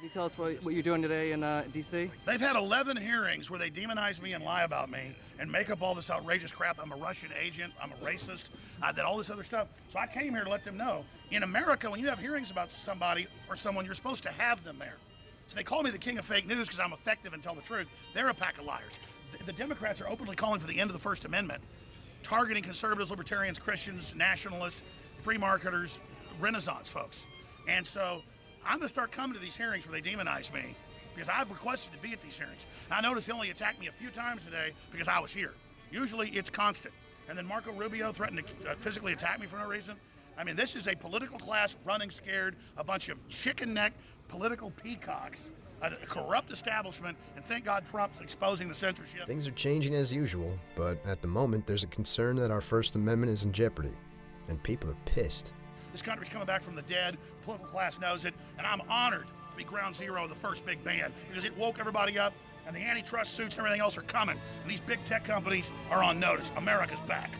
you tell us what you're doing today in D.C.? They've had 11 hearings where they demonize me and lie about me and make up all this outrageous crap. I'm a Russian agent, I'm a racist, that all this other stuff. So I came here to let them know, in America, when you have hearings about somebody or someone, you're supposed to have them there. So they call me the king of fake news because I'm effective and tell the truth. They're a pack of liars. The Democrats are openly calling for the end of the First Amendment, targeting conservatives, libertarians, Christians, nationalists, free marketers, Renaissance folks. And so I'm going to start coming to these hearings where they demonize me because I've requested to be at these hearings. I noticed they only attacked me a few times today because I was here. Usually it's constant. And then Marco Rubio threatened to physically attack me for no reason. I mean, this is a political class running scared, a bunch of chicken neck political peacocks, a corrupt establishment, and thank God Trump's exposing the censorship. Things are changing as usual, but at the moment there's a concern that our First Amendment is in jeopardy, and people are pissed. This country's coming back from the dead, the political class knows it, and I'm honored to be ground zero of the first big band because it woke everybody up, and the antitrust suits and everything else are coming, and these big tech companies are on notice. America's back.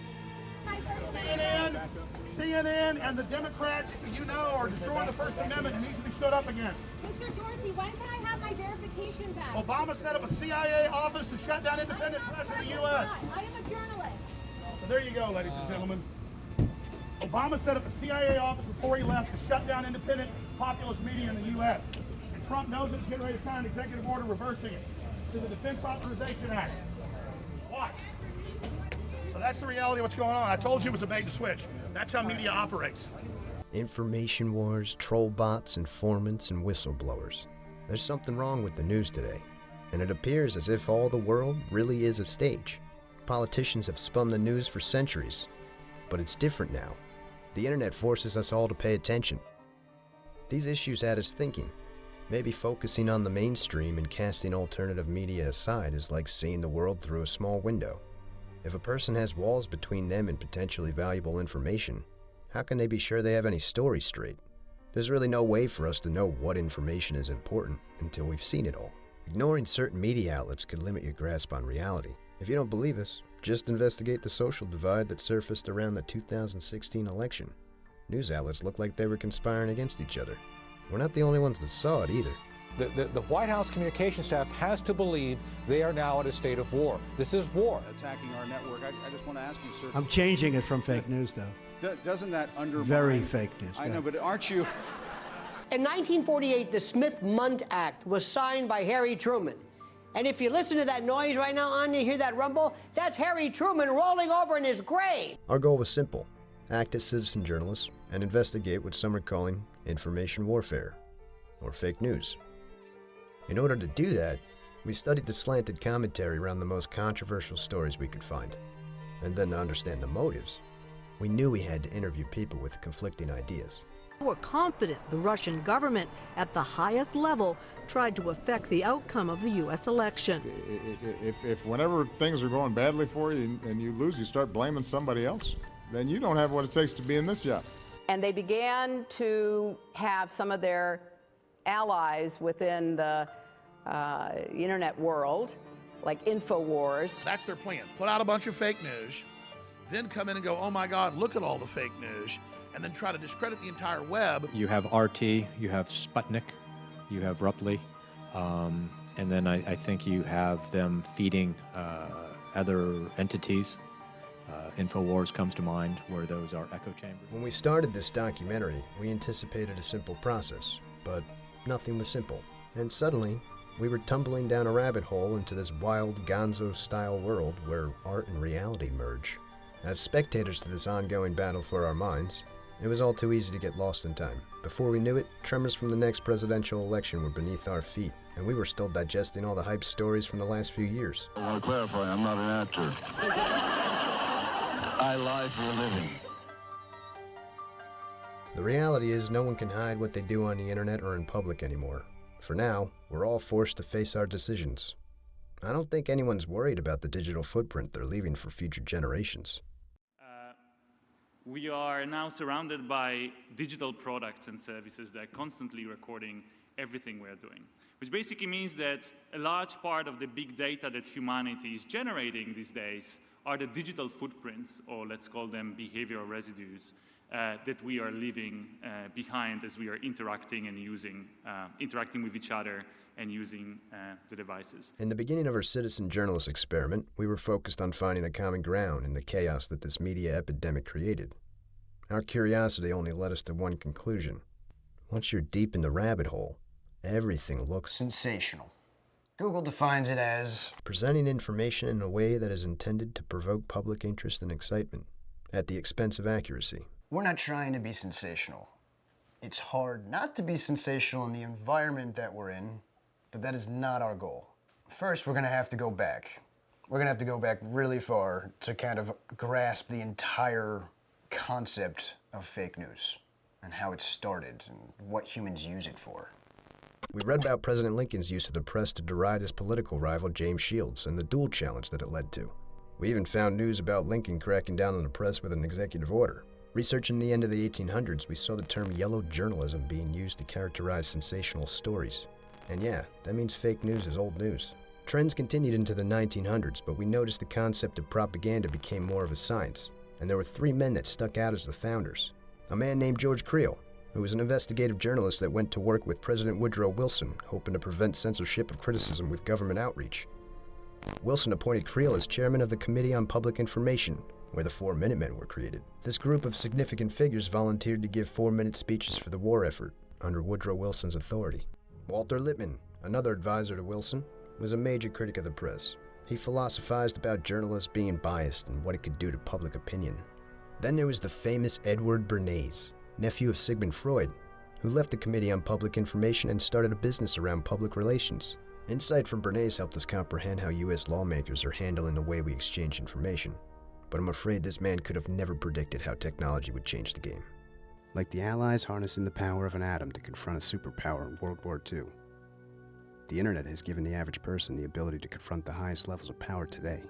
CNN and the Democrats, are destroying the First Amendment and needs to be stood up against. Mr. Dorsey, when can I have my verification back? Obama set up a CIA office to shut down independent press in the U.S. I am a journalist. So there you go, ladies and gentlemen. Obama set up a CIA office before he left to shut down independent populist media in the U.S. And Trump knows it. He's getting ready to sign an executive order reversing it to the Defense Authorization Act. Watch. So that's the reality of what's going on. I told you it was a bait and switch. That's how media operates. Information wars, troll bots, informants, and whistleblowers. There's something wrong with the news today, and it appears as if all the world really is a stage. Politicians have spun the news for centuries, but it's different now. The internet forces us all to pay attention. These issues had us thinking. Maybe focusing on the mainstream and casting alternative media aside is like seeing the world through a small window. If a person has walls between them and potentially valuable information, how can they be sure they have any story straight? There's really no way for us to know what information is important until we've seen it all. Ignoring certain media outlets could limit your grasp on reality. If you don't believe us, just investigate the social divide that surfaced around the 2016 election. News outlets looked like they were conspiring against each other. We're not the only ones that saw it either. The White House communication staff has to believe they are now at a state of war. This is war. Attacking our network. I just want to ask you, sir. I'm changing it from fake news, though. Doesn't that undermine... Very fake news. I know, but aren't you... In 1948, the Smith-Mundt Act was signed by Harry Truman. And if you listen to that noise right now, Anya, you hear that rumble? That's Harry Truman rolling over in his grave. Our goal was simple: act as citizen journalists and investigate what some are calling information warfare, or fake news. In order to do that, we studied the slanted commentary around the most controversial stories we could find. And then to understand the motives, we knew we had to interview people with conflicting ideas. We're confident the Russian government at the highest level tried to affect the outcome of the U.S. election. If whenever things are going badly for you and you lose, you start blaming somebody else, then you don't have what it takes to be in this job. And they began to have some of their allies within the internet world, like InfoWars. That's their plan. Put out a bunch of fake news, then come in and go, oh my God, look at all the fake news, and then try to discredit the entire web. You have RT, you have Sputnik, you have Rupley, and then I think you have them feeding other entities. InfoWars comes to mind, where those are echo chambers. When we started this documentary, we anticipated a simple process, but nothing was simple. And suddenly, we were tumbling down a rabbit hole into this wild gonzo-style world where art and reality merge. As spectators to this ongoing battle for our minds, it was all too easy to get lost in time. Before we knew it, tremors from the next presidential election were beneath our feet, and we were still digesting all the hype stories from the last few years. I want to clarify, I'm not an actor. I lie for a living. The reality is no one can hide what they do on the internet or in public anymore. For now, we're all forced to face our decisions. I don't think anyone's worried about the digital footprint they're leaving for future generations. We are now surrounded by digital products and services that are constantly recording everything we're doing, which basically means that a large part of the big data that humanity is generating these days are the digital footprints, or let's call them behavioral residues, that we are leaving behind as we are interacting and interacting with each other and using the devices. In the beginning of our citizen journalist experiment, we were focused on finding a common ground in the chaos that this media epidemic created. Our curiosity only led us to one conclusion. Once you're deep in the rabbit hole, everything looks sensational. Google defines it as presenting information in a way that is intended to provoke public interest and excitement, at the expense of accuracy. We're not trying to be sensational. It's hard not to be sensational in the environment that we're in, but that is not our goal. First, we're going to have to go back. We're going to have to go back really far to kind of grasp the entire concept of fake news and how it started and what humans use it for. We read about President Lincoln's use of the press to deride his political rival James Shields and the duel challenge that it led to. We even found news about Lincoln cracking down on the press with an executive order. Researching the end of the 1800s, we saw the term yellow journalism being used to characterize sensational stories. And yeah, that means fake news is old news. Trends continued into the 1900s, but we noticed the concept of propaganda became more of a science, and there were three men that stuck out as the founders. A man named George Creel, who was an investigative journalist that went to work with President Woodrow Wilson, hoping to prevent censorship of criticism with government outreach. Wilson appointed Creel as chairman of the Committee on Public Information, where the 4 Minutemen were created. This group of significant figures volunteered to give 4-minute speeches for the war effort, under Woodrow Wilson's authority. Walter Lippmann, another advisor to Wilson, was a major critic of the press. He philosophized about journalists being biased and what it could do to public opinion. Then there was the famous Edward Bernays, nephew of Sigmund Freud, who left the Committee on Public Information and started a business around public relations. Insight from Bernays helped us comprehend how U.S. lawmakers are handling the way we exchange information. But I'm afraid this man could have never predicted how technology would change the game. Like the Allies harnessing the power of an atom to confront a superpower in World War II. The internet has given the average person the ability to confront the highest levels of power today.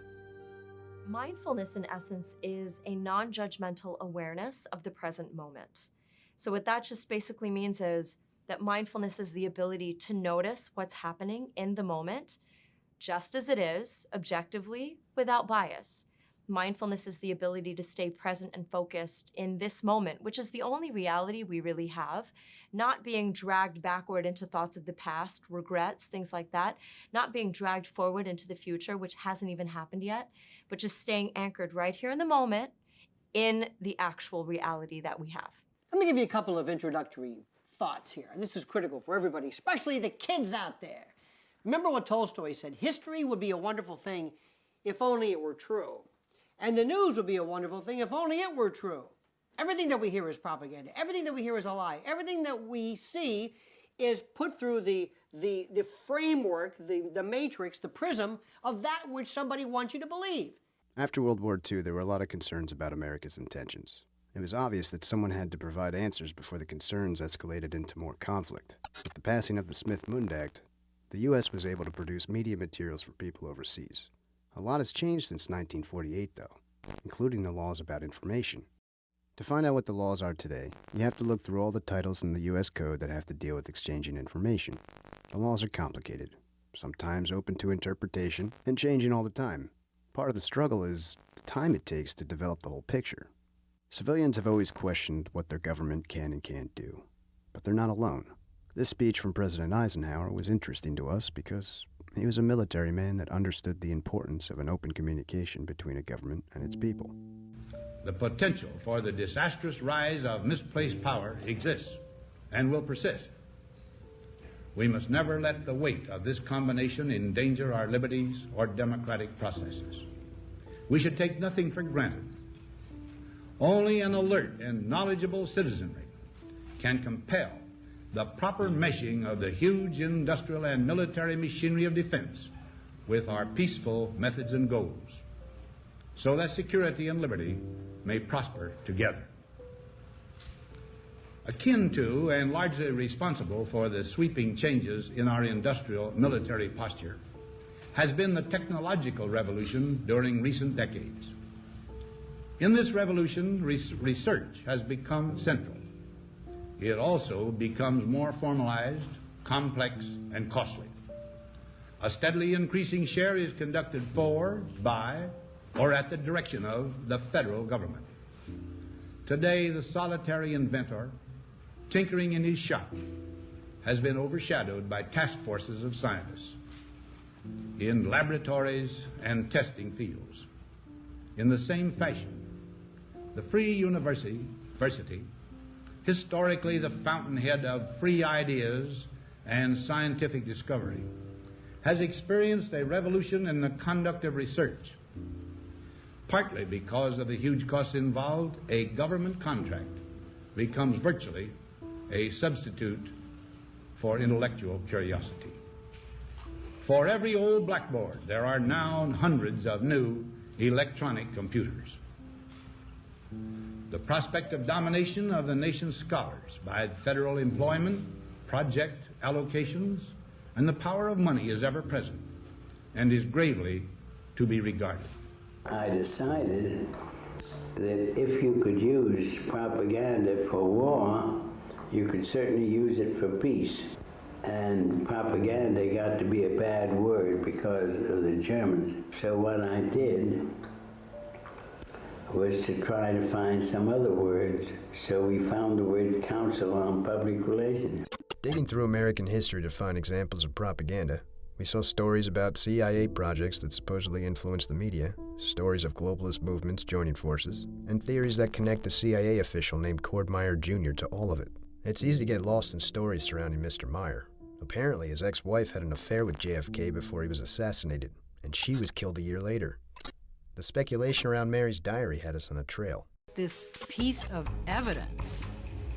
Mindfulness, in essence, is a non-judgmental awareness of the present moment. So what that just basically means is that mindfulness is the ability to notice what's happening in the moment, just as it is, objectively, without bias. Mindfulness is the ability to stay present and focused in this moment, which is the only reality we really have, not being dragged backward into thoughts of the past, regrets, things like that, not being dragged forward into the future, which hasn't even happened yet, but just staying anchored right here in the moment in the actual reality that we have. Let me give you a couple of introductory thoughts here. And this is critical for everybody, especially the kids out there. Remember what Tolstoy said, history would be a wonderful thing if only it were true. And the news would be a wonderful thing if only it were true. Everything that we hear is propaganda. Everything that we hear is a lie. Everything that we see is put through the framework, the matrix, the prism of that which somebody wants you to believe. After World War II, there were a lot of concerns about America's intentions. It was obvious that someone had to provide answers before the concerns escalated into more conflict. With the passing of the Smith-Mundt Act, the U.S. was able to produce media materials for people overseas. A lot has changed since 1948, though, including the laws about information. To find out what the laws are today, you have to look through all the titles in the U.S. Code that have to deal with exchanging information. The laws are complicated, sometimes open to interpretation, and changing all the time. Part of the struggle is the time it takes to develop the whole picture. Civilians have always questioned what their government can and can't do, but they're not alone. This speech from President Eisenhower was interesting to us because he was a military man that understood the importance of an open communication between a government and its people. The potential for the disastrous rise of misplaced power exists and will persist. We must never let the weight of this combination endanger our liberties or democratic processes. We should take nothing for granted. Only an alert and knowledgeable citizenry can compel the proper meshing of the huge industrial and military machinery of defense with our peaceful methods and goals, so that security and liberty may prosper together. Akin to and largely responsible for the sweeping changes in our industrial military posture has been the technological revolution during recent decades. In this revolution, research has become central. It also becomes more formalized, complex, and costly. A steadily increasing share is conducted for, by, or at the direction of the federal government. Today, the solitary inventor, tinkering in his shop, has been overshadowed by task forces of scientists in laboratories and testing fields. In the same fashion, the free university, historically the fountainhead of free ideas and scientific discovery, has experienced a revolution in the conduct of research. Partly because of the huge costs involved, a government contract becomes virtually a substitute for intellectual curiosity. For every old blackboard, there are now hundreds of new electronic computers. The prospect of domination of the nation's scholars by federal employment, project allocations, and the power of money is ever present and is gravely to be regarded. I decided that if you could use propaganda for war, you could certainly use it for peace. And propaganda got to be a bad word because of the Germans. So what I did was to try to find some other words. So we found the word Council on Public Relations. Digging through American history to find examples of propaganda, we saw stories about CIA projects that supposedly influenced the media, stories of globalist movements joining forces, and theories that connect a CIA official named Cord Meyer Jr. to all of it. It's easy to get lost in stories surrounding Mr. Meyer. Apparently, his ex-wife had an affair with JFK before he was assassinated, and she was killed a year later. The speculation around Mary's diary had us on a trail. This piece of evidence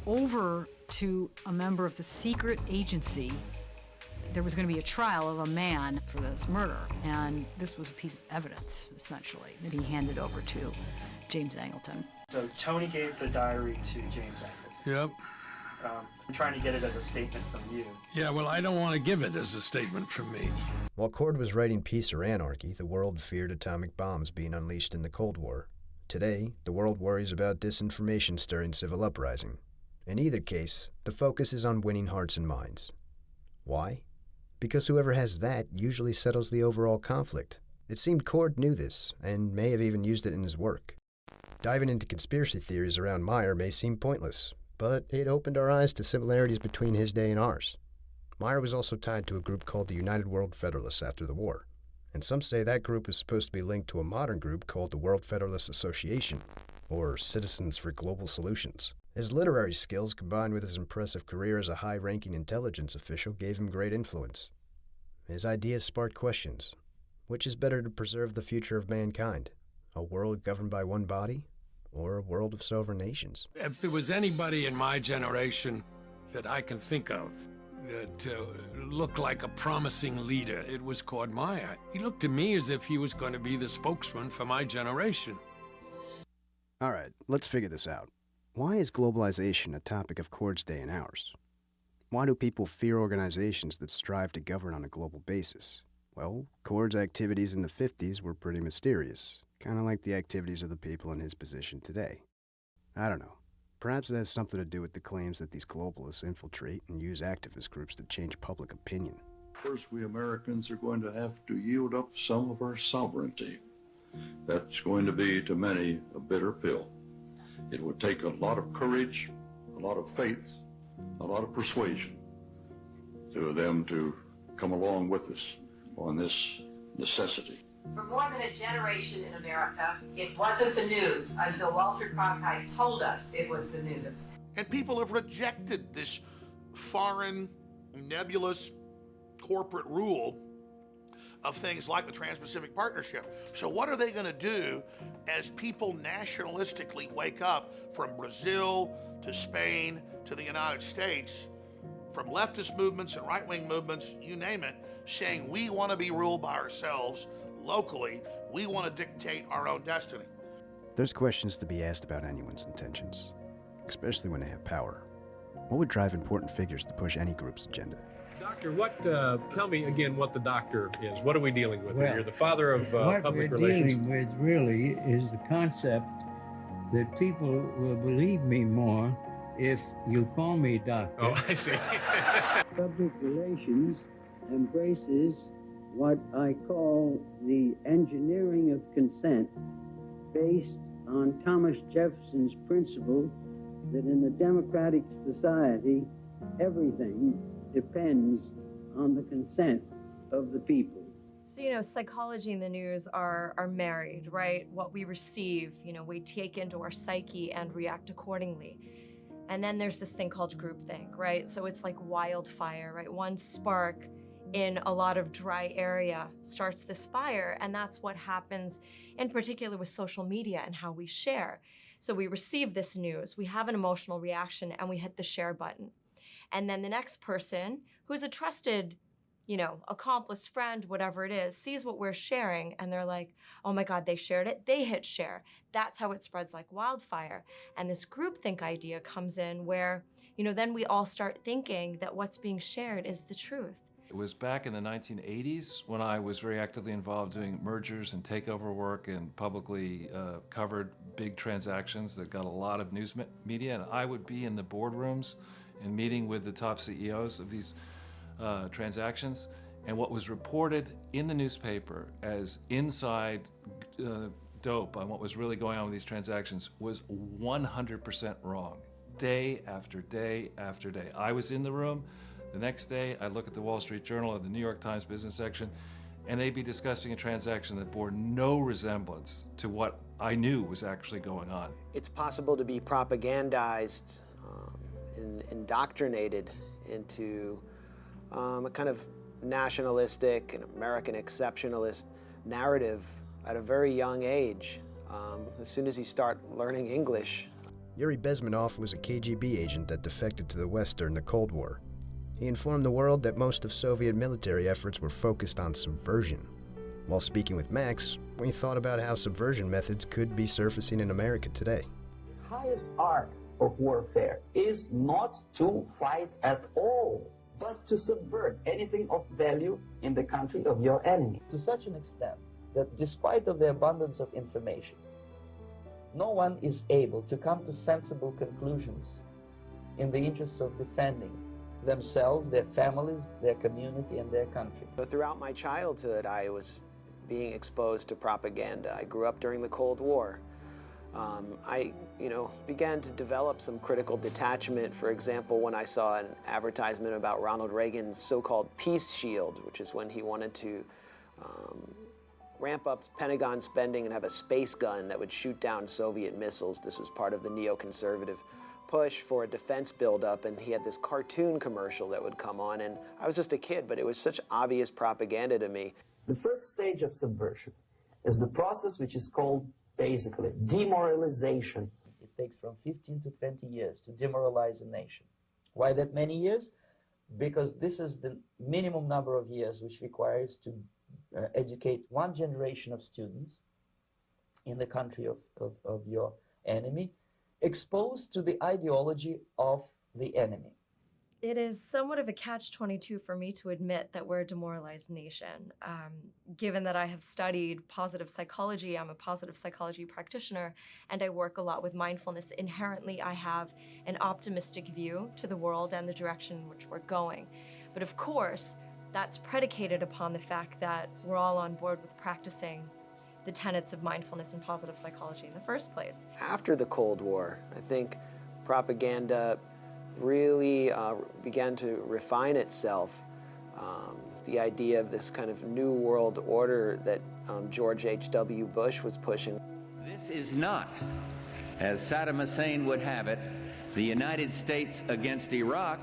over to a member of the secret agency. There was going to be a trial of a man for this murder, and this was a piece of evidence, essentially, that he handed over to James Angleton. So Tony gave the diary to James Angleton. Yep. I'm trying to get it as a statement from you. Yeah, well, I don't want to give it as a statement from me. While Cord was writing Peace or Anarchy, the world feared atomic bombs being unleashed in the Cold War. Today, the world worries about disinformation stirring civil uprising. In either case, the focus is on winning hearts and minds. Why? Because whoever has that usually settles the overall conflict. It seemed Cord knew this, and may have even used it in his work. Diving into conspiracy theories around Meyer may seem pointless, but it opened our eyes to similarities between his day and ours. Meyer was also tied to a group called the United World Federalists after the war, and some say that group was supposed to be linked to a modern group called the World Federalist Association, or Citizens for Global Solutions. His literary skills, combined with his impressive career as a high-ranking intelligence official, gave him great influence. His ideas sparked questions. Which is better to preserve the future of mankind? A world governed by one body, or a world of sovereign nations? If there was anybody in my generation that I can think of that looked like a promising leader, it was Cord Meyer. He looked to me as if he was going to be the spokesman for my generation. All right, let's figure this out. Why is globalization a topic of Cord's day and ours? Why do people fear organizations that strive to govern on a global basis? Well, Cord's activities in the 50s were pretty mysterious, kind of like the activities of the people in his position today. I don't know. Perhaps it has something to do with the claims that these globalists infiltrate and use activist groups to change public opinion. First, we Americans are going to have to yield up some of our sovereignty. That's going to be, to many, a bitter pill. It would take a lot of courage, a lot of faith, a lot of persuasion to them to come along with us on this necessity. For more than a generation in America, it wasn't the news until Walter Cronkite told us it was the news. And people have rejected this foreign, nebulous corporate rule of things like the Trans-Pacific Partnership. So what are they going to do as people nationalistically wake up from Brazil to Spain to the United States, from leftist movements and right-wing movements, you name it, saying we want to be ruled by ourselves locally, we want to dictate our own destiny? There's questions to be asked about anyone's intentions, especially when they have power. What would drive important figures to push any group's agenda? Doctor, tell me again what the doctor is. What are we dealing with here? You're the father of public relations. What we're dealing with really is the concept that people will believe me more if you call me doctor. Oh, I see. Public relations embraces what I call the engineering of consent based on Thomas Jefferson's principle that in a democratic society, everything depends on the consent of the people. So, you know, psychology and the news are married, right? What we receive, you know, we take into our psyche and react accordingly. And then there's this thing called groupthink, right? So it's like wildfire, right? One spark in a lot of dry area starts this fire, and that's what happens in particular with social media and how we share. So we receive this news, we have an emotional reaction, and we hit the share button. And then the next person, who's a trusted, you know, accomplice, friend, whatever it is, sees what we're sharing, and they're like, oh my God, they shared it, they hit share. That's how it spreads like wildfire. And this groupthink idea comes in where, you know, then we all start thinking that what's being shared is the truth. It was back in the 1980s when I was very actively involved doing mergers and takeover work and publicly covered big transactions that got a lot of news media. And I would be in the boardrooms and meeting with the top CEOs of these transactions. And what was reported in the newspaper as inside dope on what was really going on with these transactions was 100% wrong. Day after day after day. I was in the room. The next day, I'd look at the Wall Street Journal or the New York Times business section, and they'd be discussing a transaction that bore no resemblance to what I knew was actually going on. It's possible to be propagandized and indoctrinated into a kind of nationalistic and American exceptionalist narrative at a very young age. As soon as you start learning English. Yuri Bezmenov was a KGB agent that defected to the West during the Cold War. He informed the world that most of Soviet military efforts were focused on subversion. While speaking with Max, we thought about how subversion methods could be surfacing in America today. The highest art of warfare is not to fight at all, but to subvert anything of value in the country of your enemy. To such an extent that despite of the abundance of information, no one is able to come to sensible conclusions in the interests of defending themselves, their families, their community, and their country. But throughout my childhood, I was being exposed to propaganda. I grew up during the Cold War. I began to develop some critical detachment. For example, when I saw an advertisement about Ronald Reagan's so-called peace shield, which is when he wanted to ramp up Pentagon spending and have a space gun that would shoot down Soviet missiles. This was part of the neoconservative push for a defense buildup, and he had this cartoon commercial that would come on, and I was just a kid, but it was such obvious propaganda to me. The first stage of subversion is the process which is called basically demoralization. It takes from 15 to 20 years to demoralize a nation. Why that many years? Because this is the minimum number of years which requires to educate one generation of students in the country of your enemy, exposed to the ideology of the enemy. It is somewhat of a catch-22 for me to admit that we're a demoralized nation. Given that I have studied positive psychology, I'm a positive psychology practitioner, and I work a lot with mindfulness, inherently I have an optimistic view to the world and the direction in which we're going. But of course, that's predicated upon the fact that we're all on board with practicing the tenets of mindfulness and positive psychology in the first place. After the Cold War, I think propaganda really began to refine itself. The idea of this kind of new world order that George H.W. Bush was pushing. This is not, as Saddam Hussein would have it, the United States against Iraq.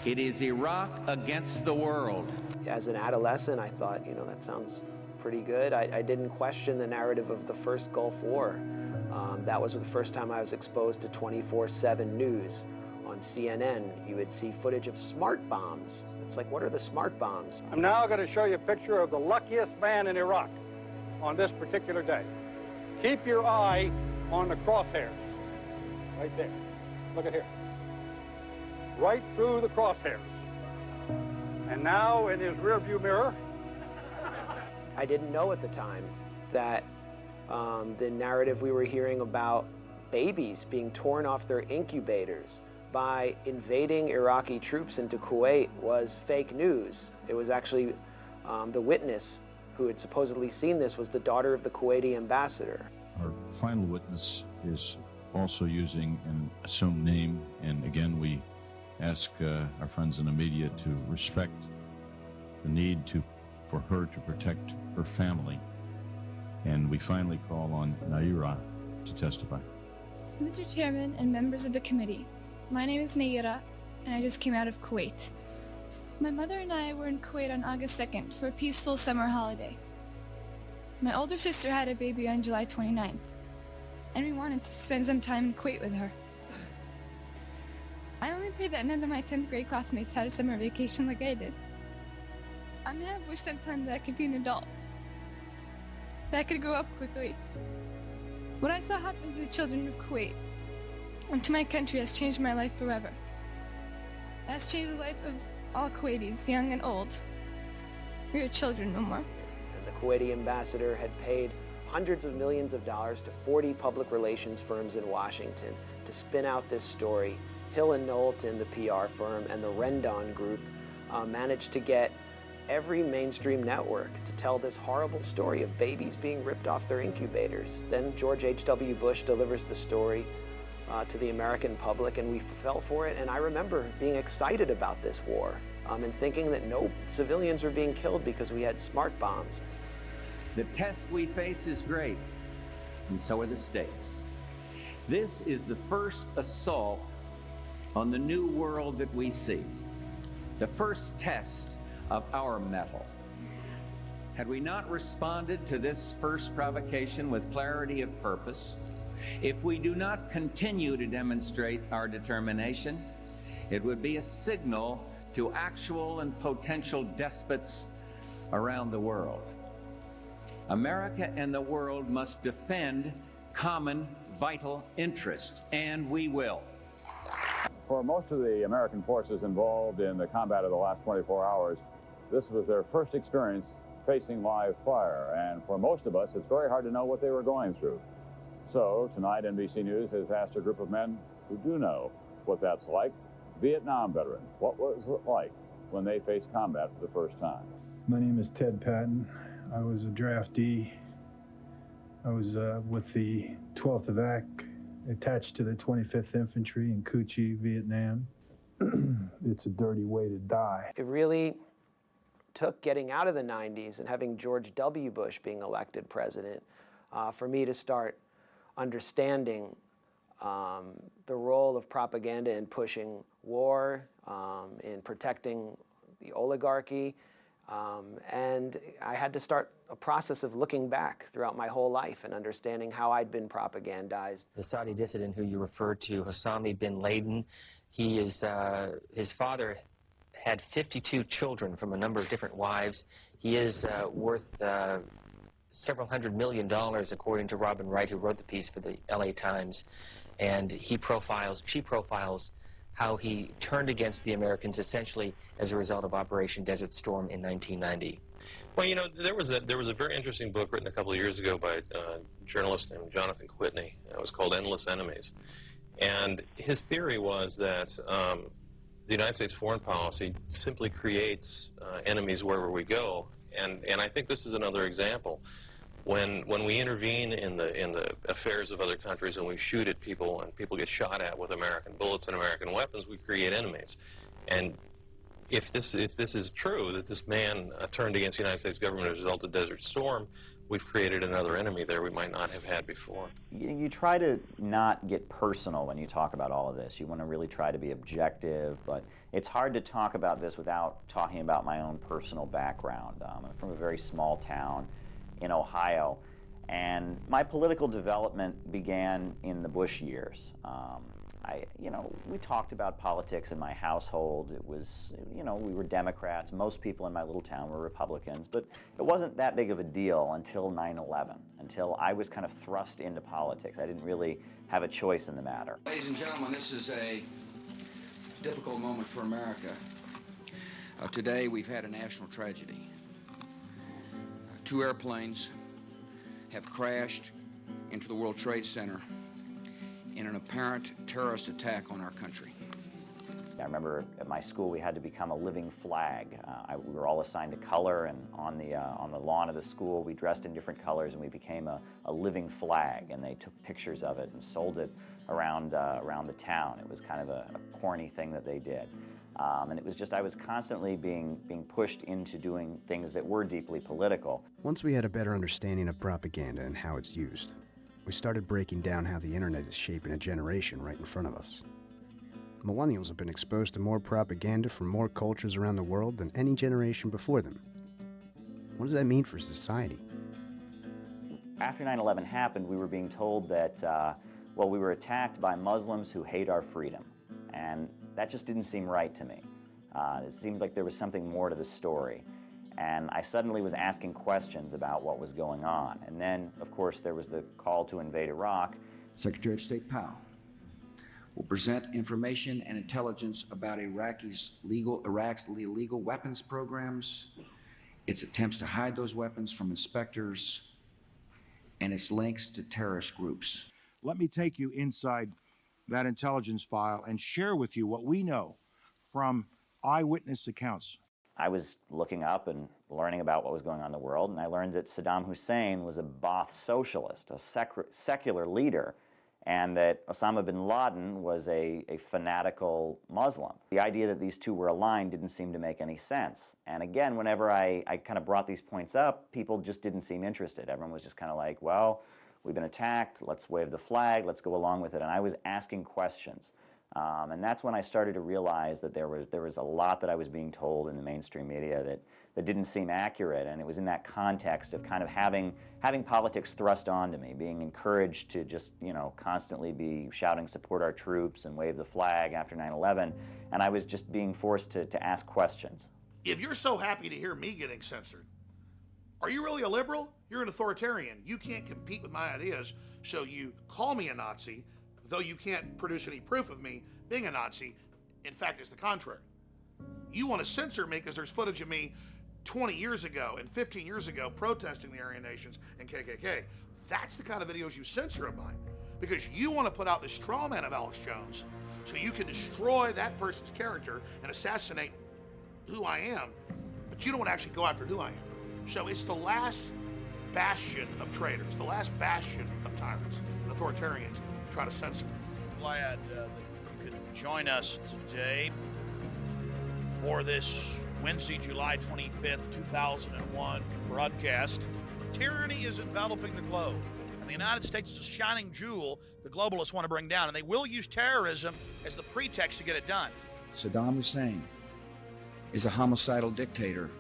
It is Iraq against the world. As an adolescent, I thought, that sounds pretty good. I didn't question the narrative of the first Gulf War. That was the first time I was exposed to 24/7 news. On CNN, you would see footage of smart bombs. It's like, what are the smart bombs? I'm now going to show you a picture of the luckiest man in Iraq on this particular day. Keep your eye on the crosshairs. Right there. Look at here. Right through the crosshairs. And now in his rearview mirror. I didn't know at the time that the narrative we were hearing about babies being torn off their incubators by invading Iraqi troops into Kuwait was fake news. It was actually the witness who had supposedly seen this was the daughter of the Kuwaiti ambassador. Our final witness is also using an assumed name, and again, we ask our friends in the media to respect the need for her to protect her family. And we finally call on Naira to testify. Mr. Chairman and members of the committee, my name is Naira, and I just came out of Kuwait. My mother and I were in Kuwait on August 2nd for a peaceful summer holiday. My older sister had a baby on July 29th, and we wanted to spend some time in Kuwait with her. I only pray that none of my 10th grade classmates had a summer vacation like I did. I may have wished sometime that I could be an adult, that I could grow up quickly. What I saw happen to the children of Kuwait and to my country has changed my life forever. It has changed the life of all Kuwaitis, young and old. We are children no more. And the Kuwaiti ambassador had paid hundreds of millions of dollars to 40 public relations firms in Washington to spin out this story. Hill & Knowlton, the PR firm, and the Rendon Group managed to get every mainstream network to tell this horrible story of babies being ripped off their incubators. Then George H.W. Bush delivers the story to the American public, and we fell for it. And I remember being excited about this war and thinking that no civilians were being killed because we had smart bombs. The test we face is great, and so are the stakes. This is the first assault on the new world that we see, the first test of our mettle. Had we not responded to this first provocation with clarity of purpose, if we do not continue to demonstrate our determination, it would be a signal to actual and potential despots around the world. America and the world must defend common vital interests, and we will. For most of the American forces involved in the combat of the last 24 hours, this was their first experience facing live fire, and for most of us, it's very hard to know what they were going through. So tonight, NBC News has asked a group of men who do know what that's like, Vietnam veterans. What was it like when they faced combat for the first time? My name is Ted Patton. I was a draftee. I was with the 12th Evac, attached to the 25th Infantry in Cu Chi, Vietnam. It's a dirty way to die. It really took getting out of the 90s and having George W. Bush being elected president for me to start understanding the role of propaganda in pushing war, in protecting the oligarchy, and I had to start a process of looking back throughout my whole life and understanding how I'd been propagandized. The Saudi dissident who you referred to, Hossami bin Laden, he is, his father had 52 children from a number of different wives. He is worth several $100 million, according to Robin Wright, who wrote the piece for the LA Times. And she profiles how he turned against the Americans essentially as a result of Operation Desert Storm in 1990. Well, you know, there was a very interesting book written a couple of years ago by a journalist named Jonathan Whitney. It was called Endless Enemies. And his theory was that the United States foreign policy simply creates enemies wherever we go. And I think this is another example. When we intervene in the affairs of other countries and we shoot at people and people get shot at with American bullets and American weapons, we create enemies. And if this is true, that this man turned against the United States government as a result of Desert Storm, we've created another enemy there we might not have had before. You try to not get personal when you talk about all of this. You want to really try to be objective, but it's hard to talk about this without talking about my own personal background. I'm from a very small town in Ohio, and my political development began in the Bush years. We talked about politics in my household. It was, we were Democrats. Most people in my little town were Republicans, but it wasn't that big of a deal until 9/11, until I was kind of thrust into politics. I didn't really have a choice in the matter. Ladies and gentlemen, this is a difficult moment for America. Today, we've had a national tragedy. 2 airplanes have crashed into the World Trade Center in an apparent terrorist attack on our country. I remember at my school we had to become a living flag. We were all assigned a color, and on the lawn of the school we dressed in different colors and we became a living flag, and they took pictures of it and sold it around the town. It was kind of a corny thing that they did. And it was just, I was constantly being pushed into doing things that were deeply political. Once we had a better understanding of propaganda and how it's used, we started breaking down how the internet is shaping a generation right in front of us. Millennials have been exposed to more propaganda from more cultures around the world than any generation before them. What does that mean for society? After 9/11 happened, we were being told that, we were attacked by Muslims who hate our freedom. And that just didn't seem right to me. It seemed like there was something more to the story. And I suddenly was asking questions about what was going on. And then, of course, there was the call to invade Iraq. Secretary of State Powell will present information and intelligence about Iraq's illegal weapons programs, its attempts to hide those weapons from inspectors, and its links to terrorist groups. Let me take you inside that intelligence file and share with you what we know from eyewitness accounts. I was looking up and learning about what was going on in the world, and I learned that Saddam Hussein was a Ba'ath socialist, a secular leader, and that Osama bin Laden was a fanatical Muslim. The idea that these two were aligned didn't seem to make any sense. And again, whenever I kind of brought these points up, people just didn't seem interested. Everyone was just kind of like, well, we've been attacked, let's wave the flag, let's go along with it. And I was asking questions. And that's when I started to realize that there was a lot that I was being told in the mainstream media that didn't seem accurate, and it was in that context of kind of having politics thrust onto me, being encouraged to just, constantly be shouting support our troops and wave the flag after 9/11, and I was just being forced to ask questions. If you're so happy to hear me getting censored, are you really a liberal? You're an authoritarian. You can't compete with my ideas, so you call me a Nazi, though you can't produce any proof of me being a Nazi. In fact, it's the contrary. You want to censor me because there's footage of me 20 years ago and 15 years ago protesting the Aryan Nations and KKK. That's the kind of videos you censor of mine, because you want to put out the straw man of Alex Jones so you can destroy that person's character and assassinate who I am, but you don't want to actually go after who I am. So it's the last bastion of traitors, the last bastion of tyrants and authoritarians try to censor. Glad that you could join us today for this Wednesday, July 25th, 2001 broadcast. Tyranny is enveloping the globe, and the United States is a shining jewel the globalists want to bring down, and they will use terrorism as the pretext to get it done. Saddam Hussein is a homicidal dictator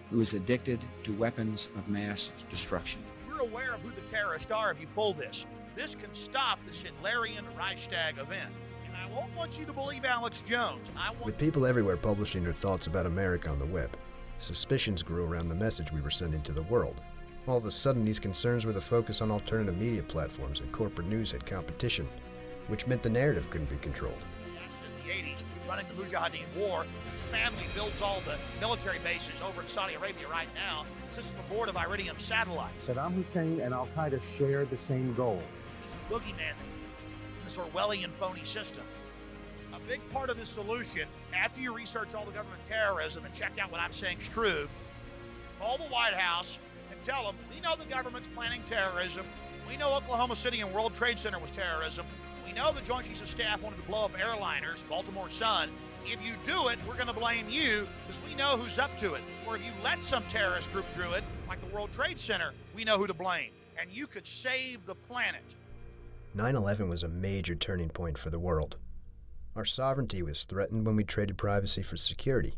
who is addicted to weapons of mass destruction. We're aware of who the terrorists are if you pull this. This can stop this Hitlerian Reichstag event. And I won't want you to believe Alex Jones. With people everywhere publishing their thoughts about America on the web, suspicions grew around the message we were sending to the world. All of a sudden, these concerns were the focus on alternative media platforms, and corporate news had competition, which meant the narrative couldn't be controlled. In the 80s, running the Mujahideen War, his family builds all the military bases over in Saudi Arabia right now, sits on the board of Iridium Satellite. Saddam Hussein and al-Qaeda share the same goal. Boogeyman, this Orwellian phony system. A big part of the solution, after you research all the government terrorism and check out what I'm saying is true, call the White House and tell them, we know the government's planning terrorism. We know Oklahoma City and World Trade Center was terrorism. We know the Joint Chiefs of Staff wanted to blow up airliners, Baltimore Sun. If you do it, we're going to blame you because we know who's up to it. Or if you let some terrorist group do it, like the World Trade Center, we know who to blame. And you could save the planet. 9/11 was a major turning point for the world. Our sovereignty was threatened when we traded privacy for security.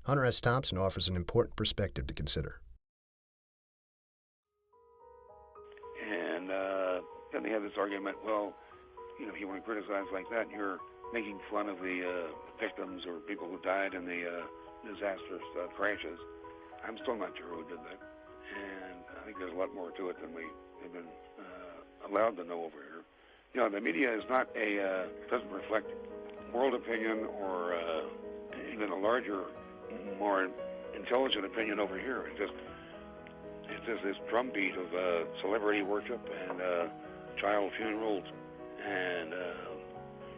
Hunter S. Thompson offers an important perspective to consider. And then they have this argument, well, if you want to criticize like that, you're making fun of the victims or people who died in the disastrous crashes. I'm still not sure who did that. And I think there's a lot more to it than we have been allowed to know over here. The media is not doesn't reflect world opinion or even a larger, more intelligent opinion over here. It's just this drumbeat of celebrity worship and child funerals and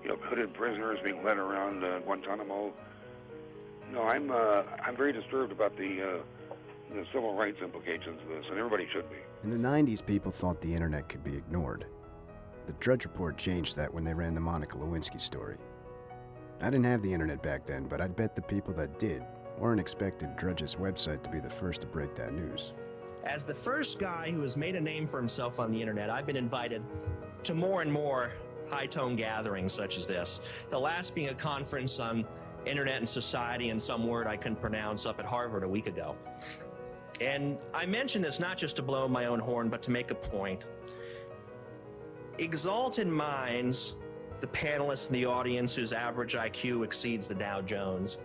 hooded prisoners being led around Guantanamo. No, I'm very disturbed about the civil rights implications of this, and everybody should be. In the 90s, people thought the internet could be ignored. The Drudge Report changed that when they ran the Monica Lewinsky story. I didn't have the internet back then, but I'd bet the people that did weren't expecting Drudge's website to be the first to break that news. As the first guy who has made a name for himself on the internet, I've been invited to more and more high-tone gatherings such as this. The last being a conference on internet and society and some word I couldn't pronounce up at Harvard a week ago. And I mention this not just to blow my own horn, but to make a point. Exalted minds, the panelists in the audience whose average IQ exceeds the Dow Jones,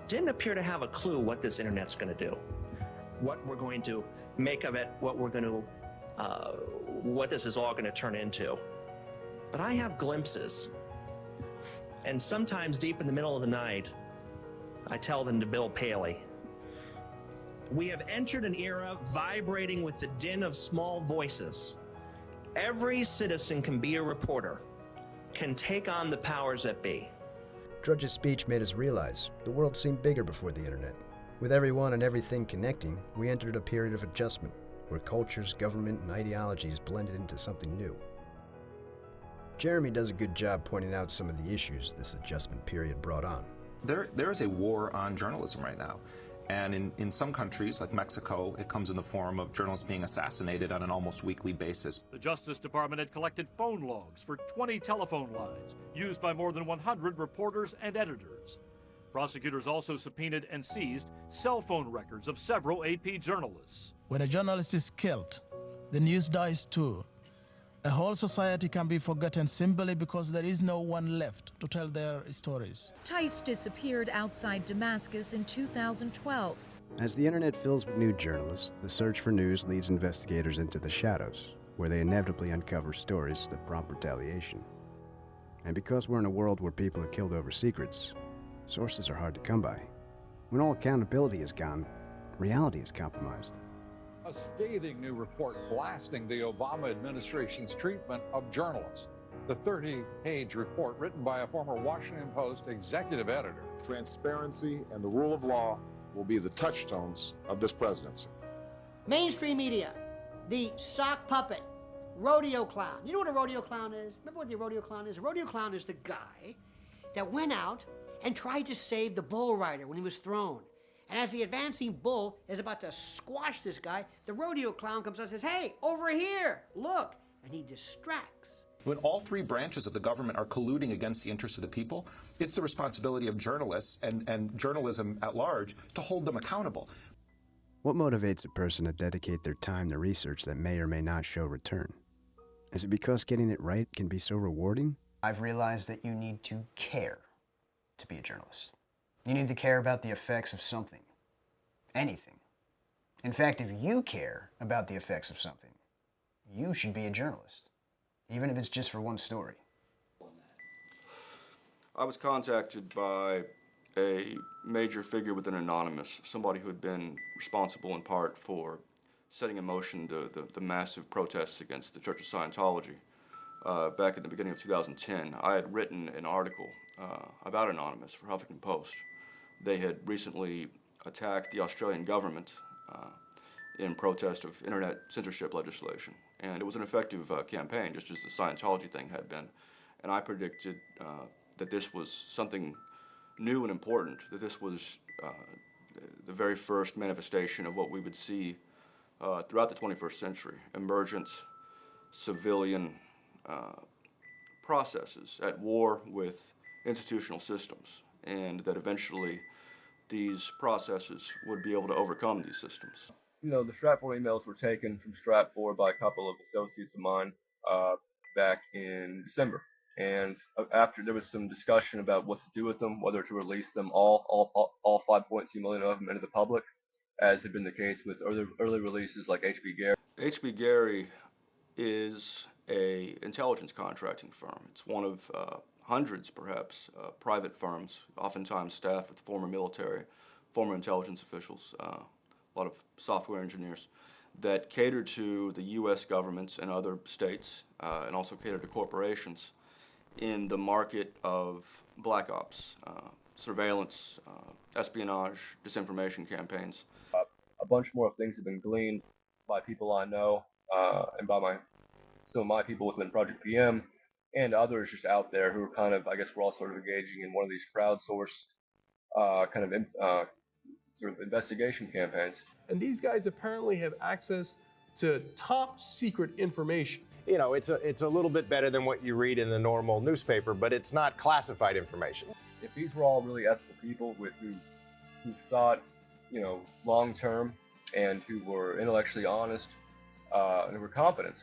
didn't appear to have a clue what this internet's going to do, what we're going to make of it, what this is all going to turn into. But I have glimpses. And sometimes deep in the middle of the night, I tell them to Bill Paley. We have entered an era vibrating with the din of small voices. Every citizen can be a reporter, can take on the powers that be. Drudge's speech made us realize the world seemed bigger before the internet. With everyone and everything connecting, we entered a period of adjustment, where cultures, government, and ideologies blended into something new. Jeremy does a good job pointing out some of the issues this adjustment period brought on. There is a war on journalism right now. And in some countries, like Mexico, it comes in the form of journalists being assassinated on an almost weekly basis. The Justice Department had collected phone logs for 20 telephone lines used by more than 100 reporters and editors. Prosecutors also subpoenaed and seized cell phone records of several AP journalists. When a journalist is killed, the news dies too. A whole society can be forgotten simply because there is no one left to tell their stories. Tice disappeared outside Damascus in 2012. As the internet fills with new journalists, the search for news leads investigators into the shadows, where they inevitably uncover stories that prompt retaliation. And because we're in a world where people are killed over secrets, sources are hard to come by. When all accountability is gone, reality is compromised. A scathing new report blasting the Obama administration's treatment of journalists. The 30-page report written by a former Washington Post executive editor. Transparency and the rule of law will be the touchstones of this presidency. Mainstream media, the sock puppet, rodeo clown. You know what a rodeo clown is? Remember what the rodeo clown is? A rodeo clown is the guy that went out and tried to save the bull rider when he was thrown. And as the advancing bull is about to squash this guy, the rodeo clown comes out and says, "Hey, over here, look." And he distracts. When all three branches of the government are colluding against the interests of the people, it's the responsibility of journalists and journalism at large to hold them accountable. What motivates a person to dedicate their time to research that may or may not show return? Is it because getting it right can be so rewarding? I've realized that you need to care to be a journalist. You need to care about the effects of something. Anything. In fact, if you care about the effects of something, you should be a journalist, even if it's just for one story. I was contacted by a major figure within Anonymous, somebody who had been responsible in part for setting in motion the massive protests against the Church of Scientology back at the beginning of 2010. I had written an article about Anonymous for Huffington Post. They had recently attacked the Australian government in protest of internet censorship legislation. And it was an effective campaign, just as the Scientology thing had been. And I predicted that this was something new and important, that this was the very first manifestation of what we would see throughout the 21st century, emergent civilian processes at war with institutional systems, and that eventually these processes would be able to overcome these systems. You know, the Stratfor emails were taken from Stratfor by a couple of associates of mine back in December. And after there was some discussion about what to do with them, whether to release them all 5.2 million of them into the public, as had been the case with early releases like H.B. Gary. H.B. Gary is an intelligence contracting firm. It's one of hundreds, perhaps, private firms, oftentimes staffed with former military, former intelligence officials, a lot of software engineers, that cater to the U.S. governments and other states, and also cater to corporations. in the market of black ops, surveillance, espionage, disinformation campaigns. A bunch more things have been gleaned by people I know and by some of my people within Project PM and others just out there who are kind of, I guess we're all sort of engaging in one of these crowdsourced sort of investigation campaigns. And these guys apparently have access to top secret information. You know, it's a little bit better than what you read in the normal newspaper, but it's not classified information. If these were all really ethical people who thought, you know, long term and who were intellectually honest and who were competent,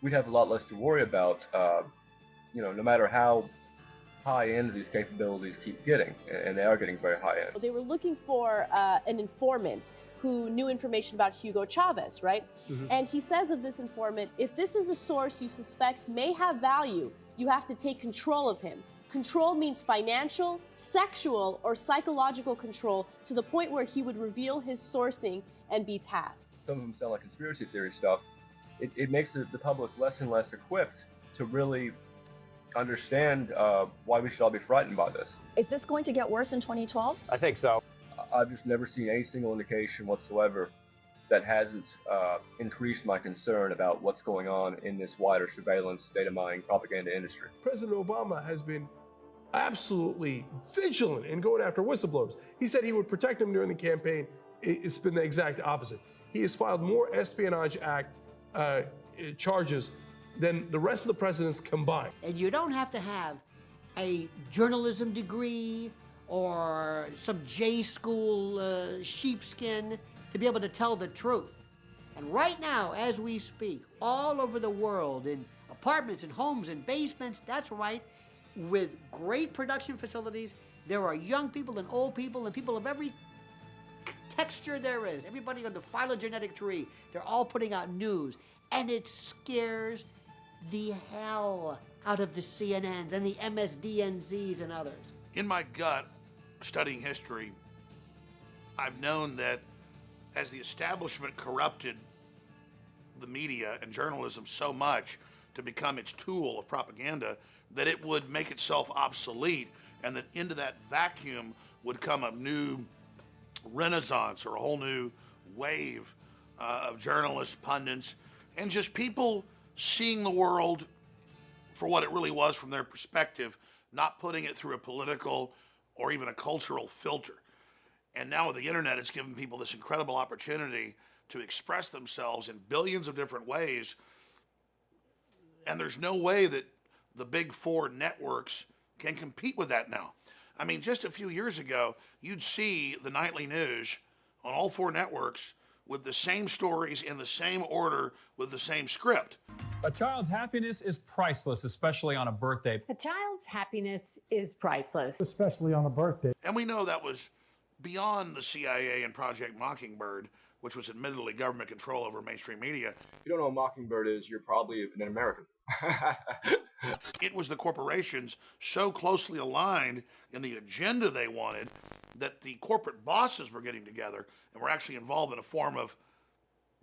we'd have a lot less to worry about, you know, no matter how high end these capabilities keep getting, and they are getting very high end. They were looking for an informant who knew information about Hugo Chavez, right? Mm-hmm. And he says of this informant, if this is a source you suspect may have value, you have to take control of him. Control means financial, sexual, or psychological control to the point where he would reveal his sourcing and be tasked. Some of them sound like conspiracy theory stuff. It makes the public less and less equipped to really understand why we should all be frightened by this. Is this going to get worse in 2012? I think so. I've just never seen any single indication whatsoever that hasn't increased my concern about what's going on in this wider surveillance, data mining, propaganda industry. President Obama has been absolutely vigilant in going after whistleblowers. He said he would protect them during the campaign. It's been the exact opposite. He has filed more Espionage Act charges than the rest of the presidents combined. And you don't have to have a journalism degree or some J school sheepskin to be able to tell the truth. And right now, as we speak, all over the world, in apartments and homes and basements, that's right, with great production facilities, there are young people and old people and people of every texture there is. Everybody on the phylogenetic tree, they're all putting out news. And it scares the hell out of the CNNs and the MSDNZs and others. In my gut, studying history, I've known that as the establishment corrupted the media and journalism so much to become its tool of propaganda, that it would make itself obsolete, and that into that vacuum would come a new renaissance or a whole new wave of journalists, pundits, and just people seeing the world for what it really was from their perspective, not putting it through a political or even a cultural filter. And now with the internet, it's given people this incredible opportunity to express themselves in billions of different ways. And there's no way that the big four networks can compete with that now. I mean, just a few years ago, you'd see the nightly news on all four networks with the same stories in the same order with the same script. A child's happiness is priceless, especially on a birthday. A child's happiness is priceless. Especially on a birthday. And we know that was beyond the CIA and Project Mockingbird, which was admittedly government control over mainstream media. If you don't know what Mockingbird is, you're probably an American. It was the corporations so closely aligned in the agenda they wanted that the corporate bosses were getting together and were actually involved in a form of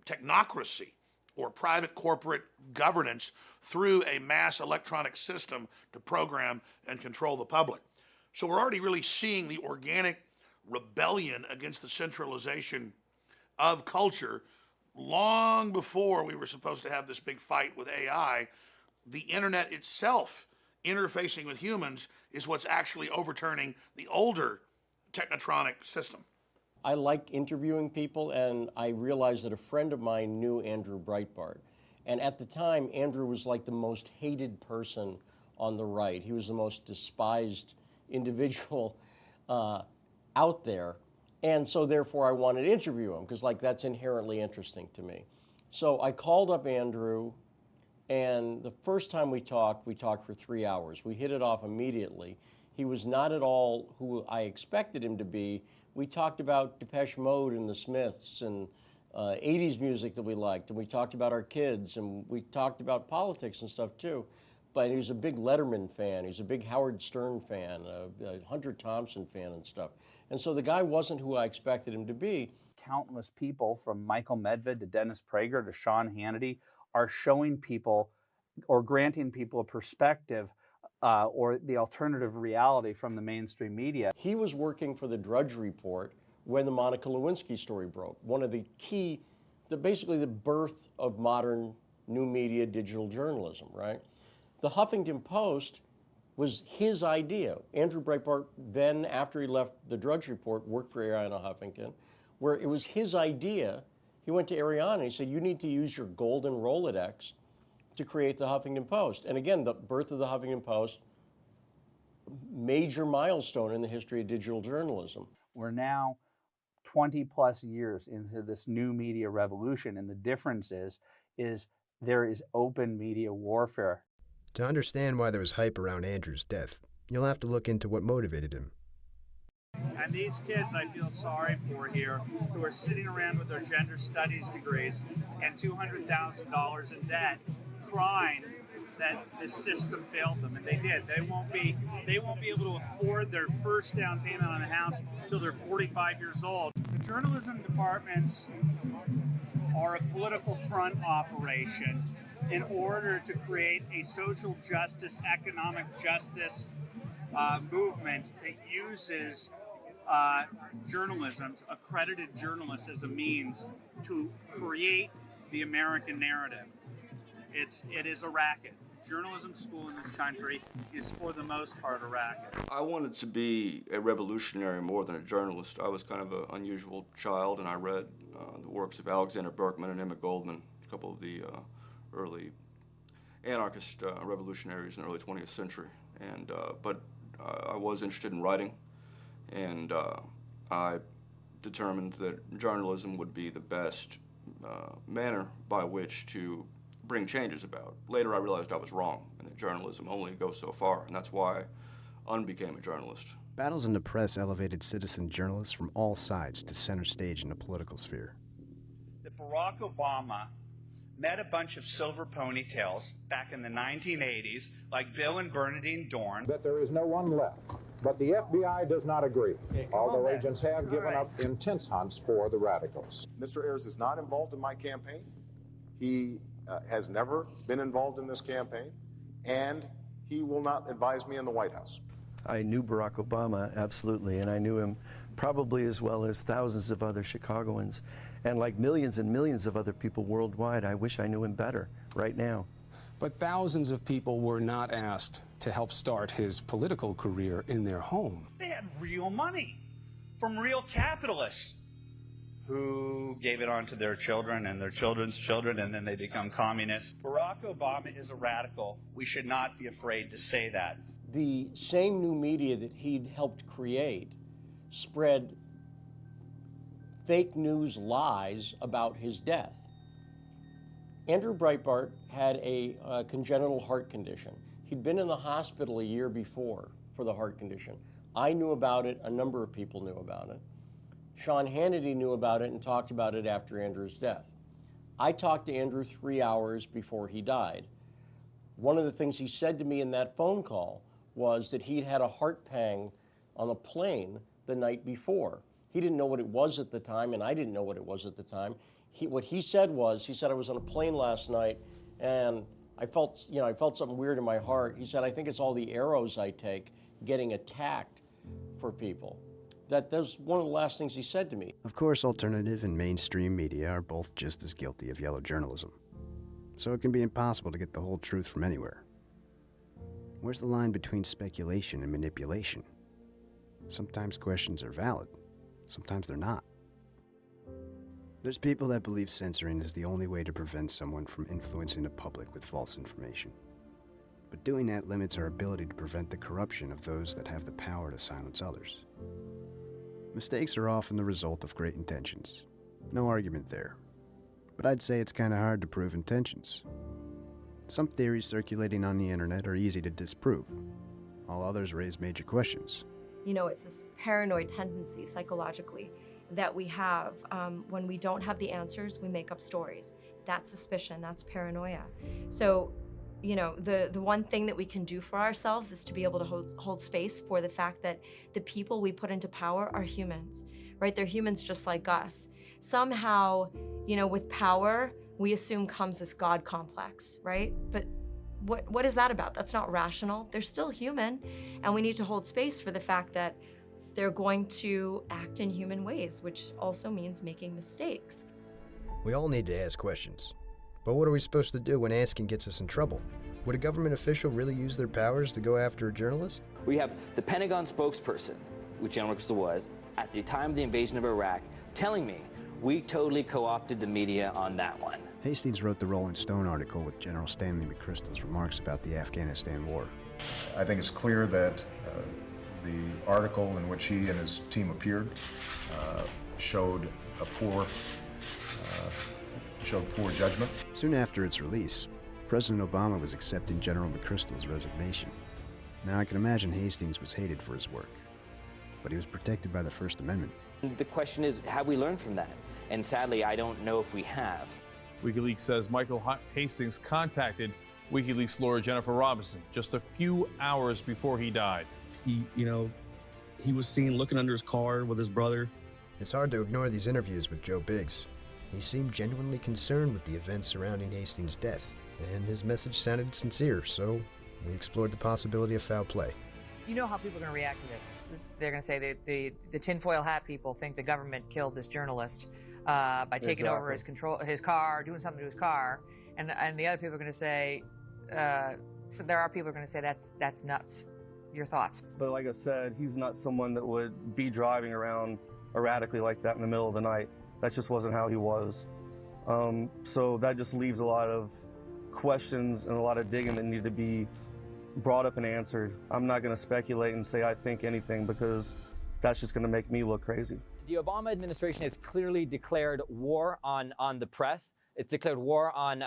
technocracy or private corporate governance through a mass electronic system to program and control the public. So we're already really seeing the organic rebellion against the centralization of culture long before we were supposed to have this big fight with AI. The internet itself interfacing with humans is what's actually overturning the older technotronic system. I like interviewing people, and I realized that a friend of mine knew Andrew Breitbart. And at the time, Andrew was like the most hated person on the right. He was the most despised individual out there. And so therefore I wanted to interview him because that's inherently interesting to me. So I called up Andrew, and the first time we talked for 3 hours. We hit it off immediately. He was not at all who I expected him to be. We talked about Depeche Mode and the Smiths and 80s music that we liked, and we talked about our kids, and we talked about politics and stuff too. But he was a big Letterman fan. He's a big Howard Stern fan, a Hunter Thompson fan and stuff. And so the guy wasn't who I expected him to be. Countless people, from Michael Medved to Dennis Prager to Sean Hannity, are showing people or granting people a perspective or the alternative reality from the mainstream media. He was working for the Drudge Report when the Monica Lewinsky story broke. One of the key, basically the birth of modern new media digital journalism, right? The Huffington Post was his idea. Andrew Breitbart then, after he left the Drudge Report, worked for Arianna Huffington, where it was his idea. He went to Arianna and he said, you need to use your golden Rolodex to create the Huffington Post. And again, the birth of the Huffington Post, major milestone in the history of digital journalism. We're now 20 plus years into this new media revolution, and the difference is there is open media warfare. To understand why there was hype around Andrew's death, you'll have to look into what motivated him. And these kids I feel sorry for here, who are sitting around with their gender studies degrees and $200,000 in debt, crying that the system failed them, and they did. They won't be able to afford their first down payment on a house until they're 45 years old. The journalism departments are a political front operation in order to create a social justice, economic justice movement that uses journalism, accredited journalists, as a means to create the American narrative. It is a racket. Journalism school in this country is, for the most part, a racket. I wanted to be a revolutionary more than a journalist. I was kind of an unusual child, and I read the works of Alexander Berkman and Emmett Goldman, a couple of the early anarchist revolutionaries in the early 20th century. And but I was interested in writing, and I determined that journalism would be the best manner by which to bring changes about. Later I realized I was wrong, and that journalism only goes so far, and that's why I unbecame a journalist. Battles in the press elevated citizen journalists from all sides to center stage in the political sphere. That Barack Obama met a bunch of silver ponytails back in the 1980s, like Bill and Bernadine Dorn. That there is no one left. But the FBI does not agree, although agents have given up intense hunts for the radicals. Mr. Ayers is not involved in my campaign. He has never been involved in this campaign, and he will not advise me in the White House. I knew Barack Obama, absolutely, and I knew him probably as well as thousands of other Chicagoans. And like millions and millions of other people worldwide, I wish I knew him better right now. But thousands of people were not asked to help start his political career in their home. They had real money from real capitalists who gave it on to their children and their children's children, and then they become communists. Barack Obama is a radical. We should not be afraid to say that. The same new media that he'd helped create spread fake news lies about his death. Andrew Breitbart had a congenital heart condition. He'd been in the hospital a year before for the heart condition. I knew about it. A number of people knew about it. Sean Hannity knew about it and talked about it after Andrew's death. I talked to Andrew 3 hours before he died. One of the things he said to me in that phone call was that he'd had a heart pang on a plane the night before. He didn't know what it was at the time, and I didn't know what it was at the time. What he said was, he said, I was on a plane last night, and I felt something weird in my heart. He said, I think it's all the arrows I take getting attacked for people. That was one of the last things he said to me. Of course, alternative and mainstream media are both just as guilty of yellow journalism. So it can be impossible to get the whole truth from anywhere. Where's the line between speculation and manipulation? Sometimes questions are valid, sometimes they're not. There's people that believe censoring is the only way to prevent someone from influencing the public with false information. But doing that limits our ability to prevent the corruption of those that have the power to silence others. Mistakes are often the result of great intentions. No argument there. But I'd say it's kind of hard to prove intentions. Some theories circulating on the internet are easy to disprove. All others raise major questions. You know, it's this paranoid tendency psychologically that we have. When we don't have the answers, we make up stories. That's suspicion, that's paranoia. So, you know, the one thing that we can do for ourselves is to be able to hold space for the fact that the people we put into power are humans, right? They're humans just like us. Somehow, you know, with power, we assume comes this God complex, right? But What is that about? That's not rational. They're still human, and we need to hold space for the fact that they're going to act in human ways, which also means making mistakes. We all need to ask questions. But what are we supposed to do when asking gets us in trouble? Would a government official really use their powers to go after a journalist? We have the Pentagon spokesperson, which General McChrystal was, at the time of the invasion of Iraq, telling me we totally co-opted the media on that one. Hastings wrote the Rolling Stone article with General Stanley McChrystal's remarks about the Afghanistan war. I think it's clear that the article in which he and his team appeared showed poor judgment. Soon after its release, President Obama was accepting General McChrystal's resignation. Now I can imagine Hastings was hated for his work, but he was protected by the First Amendment. The question is, have we learned from that? And sadly, I don't know if we have. WikiLeaks says Michael Hastings contacted WikiLeaks lawyer Jennifer Robinson just a few hours before he died. He was seen looking under his car with his brother. It's hard to ignore these interviews with Joe Biggs. He seemed genuinely concerned with the events surrounding Hastings' death, and his message sounded sincere, so we explored the possibility of foul play. You know how people are going to react to this. They're going to say that the tinfoil hat people think the government killed this journalist by taking over his car, doing something to his car, and the other people are going to say, so there are people who are going to say that's nuts. Your thoughts? But like I said, he's not someone that would be driving around erratically like that in the middle of the night. That just wasn't how he was. So that just leaves a lot of questions and a lot of digging that need to be brought up and answered. I'm not going to speculate and say I think anything because that's just going to make me look crazy. The Obama administration has clearly declared war on the press. It's declared war on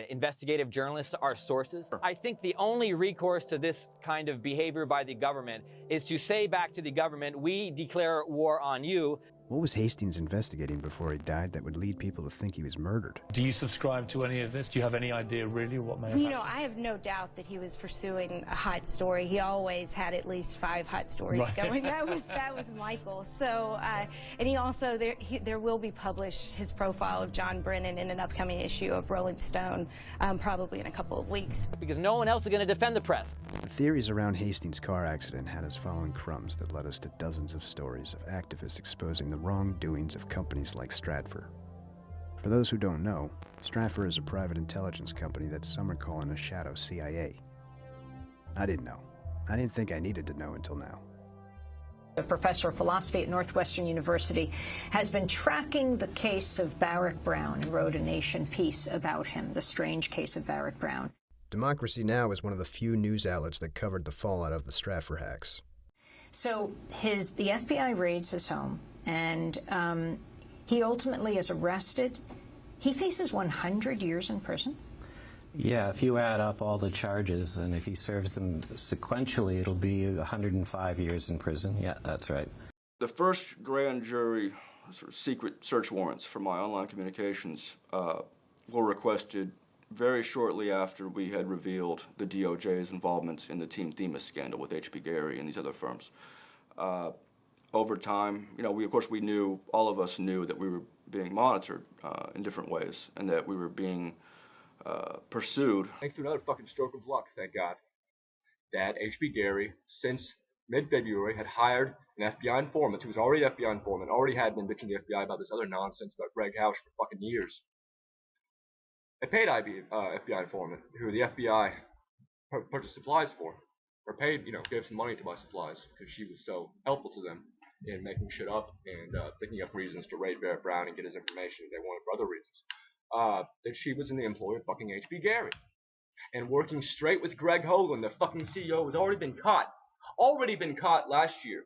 investigative journalists, our sources. I think the only recourse to this kind of behavior by the government is to say back to the government, we declare war on you. What was Hastings investigating before he died that would lead people to think he was murdered? Do you subscribe to any of this? Do you have any idea really what may have happened? I have no doubt that he was pursuing a hot story. He always had at least 5 hot stories going. That was Michael. So, and he also, there will be published his profile of John Brennan in an upcoming issue of Rolling Stone, probably in a couple of weeks. Because no one else is going to defend the press. The theories around Hastings' car accident had us following crumbs that led us to dozens of stories of activists exposing the wrongdoings of companies like Stratfor. For those who don't know, Stratfor is a private intelligence company that some are calling a shadow CIA. I didn't know. I didn't think I needed to know until now. A professor of philosophy at Northwestern University has been tracking the case of Barrett Brown and wrote a Nation piece about him, the strange case of Barrett Brown. Democracy Now! Is one of the few news outlets that covered the fallout of the Stratfor hacks. So the FBI raids his home, and he ultimately is arrested. He faces 100 years in prison. Yeah, if you add up all the charges, and if he serves them sequentially, it'll be 105 years in prison. Yeah, that's right. The first grand jury sort of secret search warrants for my online communications were requested very shortly after we had revealed the DOJ's involvement in the Team Themis scandal with H.P. Gary and these other firms. Over time, we knew, all of us knew that we were being monitored in different ways and that we were being pursued. Thanks to another fucking stroke of luck, thank God, that H.B. Gary, since mid-February, had hired an FBI informant who was already an FBI informant, already had been bitching to the FBI about this other nonsense about Greg Hausch for fucking years. They paid FBI informant, who the FBI purchased supplies for, or paid, gave some money to buy supplies, because she was so helpful to them in making shit up and thinking up reasons to raid Barrett Brown and get his information they wanted for other reasons. That she was in the employ of fucking H.B. Gary. And working straight with Greg Hogan, the fucking CEO, who's already been caught last year.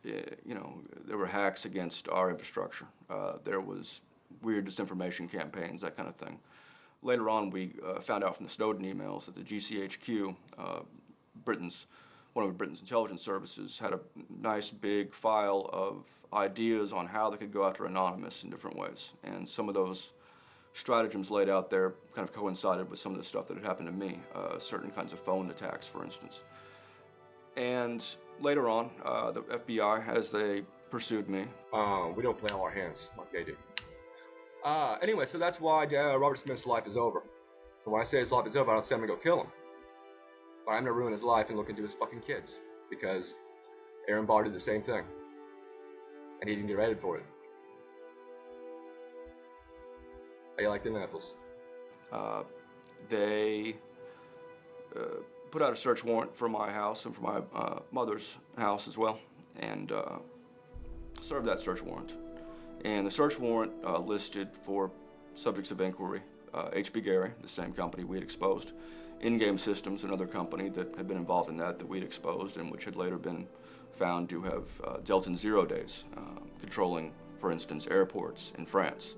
There were hacks against our infrastructure. There was weird disinformation campaigns, that kind of thing. Later on, we found out from the Snowden emails that the GCHQ, one of Britain's intelligence services, had a nice big file of ideas on how they could go after Anonymous in different ways. And some of those stratagems laid out there kind of coincided with some of the stuff that had happened to me, certain kinds of phone attacks, for instance. And later on, the FBI, as they pursued me. We don't play all our hands like they do. Anyway, so that's why Robert Smith's life is over. So when I say his life is over, I don't say I'm gonna go kill him. But I'm gonna ruin his life and look into his fucking kids. Because Aaron Barr did the same thing. And he didn't get rated for it. How you like them apples? They put out a search warrant for my house and for my mother's house as well, and served that search warrant. And the search warrant listed for subjects of inquiry HB Gary, the same company we had exposed, In-Game Systems, another company that had been involved in that we'd exposed and which had later been found to have dealt in 0 days, controlling, for instance, airports in France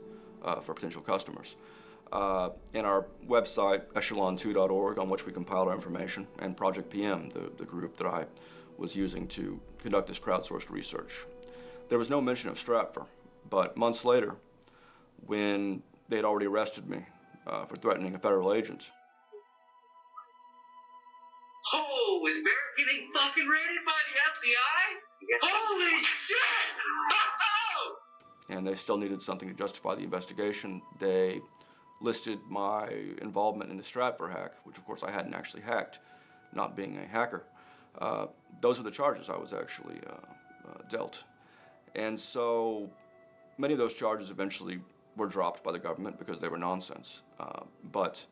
for potential customers. And our website, echelon2.org, on which we compiled our information, and Project PM, the group that I was using to conduct this crowdsourced research. There was no mention of Stratfor, but months later, when they had already arrested me for threatening a federal agent. Oh, is Barrett getting fucking raided by the FBI? Holy shit! And they still needed something to justify the investigation. They listed my involvement in the Stratfor hack, which of course I hadn't actually hacked, not being a hacker. Those are the charges I was actually dealt. And so many of those charges eventually were dropped by the government because they were nonsense. But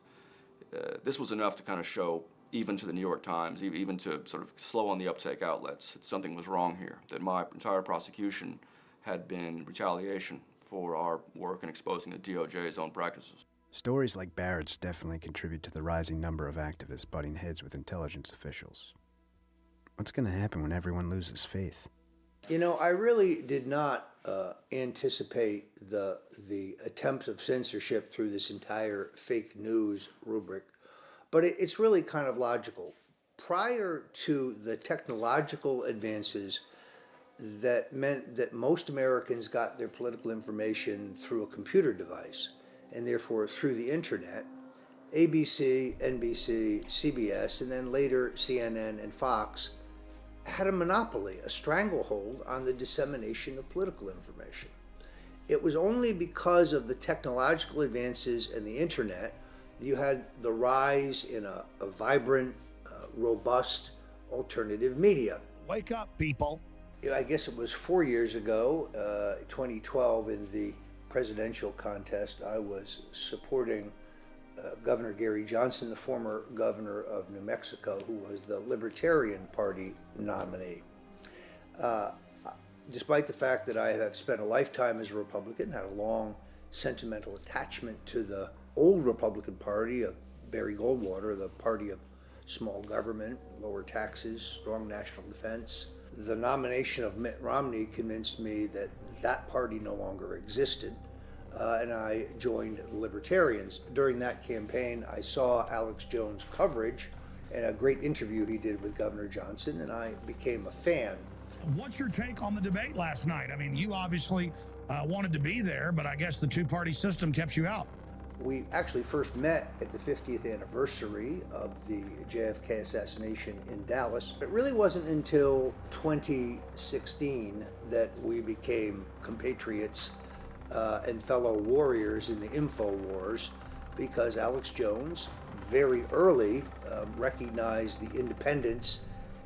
this was enough to kind of show, even to the New York Times, even to sort of slow on the uptake outlets, that something was wrong here, that my entire prosecution had been retaliation for our work in exposing the DOJ's own practices. Stories like Barrett's definitely contribute to the rising number of activists butting heads with intelligence officials. What's going to happen when everyone loses faith? You know, I really did not anticipate the attempt of censorship through this entire fake news rubric, but it's really kind of logical. Prior to the technological advances that meant that most Americans got their political information through a computer device, and therefore through the internet, ABC, NBC, CBS, and then later CNN and Fox had a monopoly, a stranglehold on the dissemination of political information. It was only because of the technological advances and the internet that you had the rise in a vibrant, robust alternative media. Wake up, people. I guess it was 4 years ago, 2012, in the presidential contest, I was supporting Governor Gary Johnson, the former governor of New Mexico, who was the Libertarian Party nominee. Despite the fact that I have spent a lifetime as a Republican, had a long sentimental attachment to the old Republican Party of Barry Goldwater, the party of small government, lower taxes, strong national defense, the nomination of Mitt Romney convinced me that that party no longer existed. And I joined the Libertarians. During that campaign, I saw Alex Jones' coverage and a great interview he did with Governor Johnson, and I became a fan. What's your take on the debate last night? I mean, you obviously wanted to be there, but I guess the two-party system kept you out. We actually first met at the 50th anniversary of the JFK assassination in Dallas. It really wasn't until 2016 that we became compatriots and fellow warriors in the info wars, because Alex Jones very early recognized the independence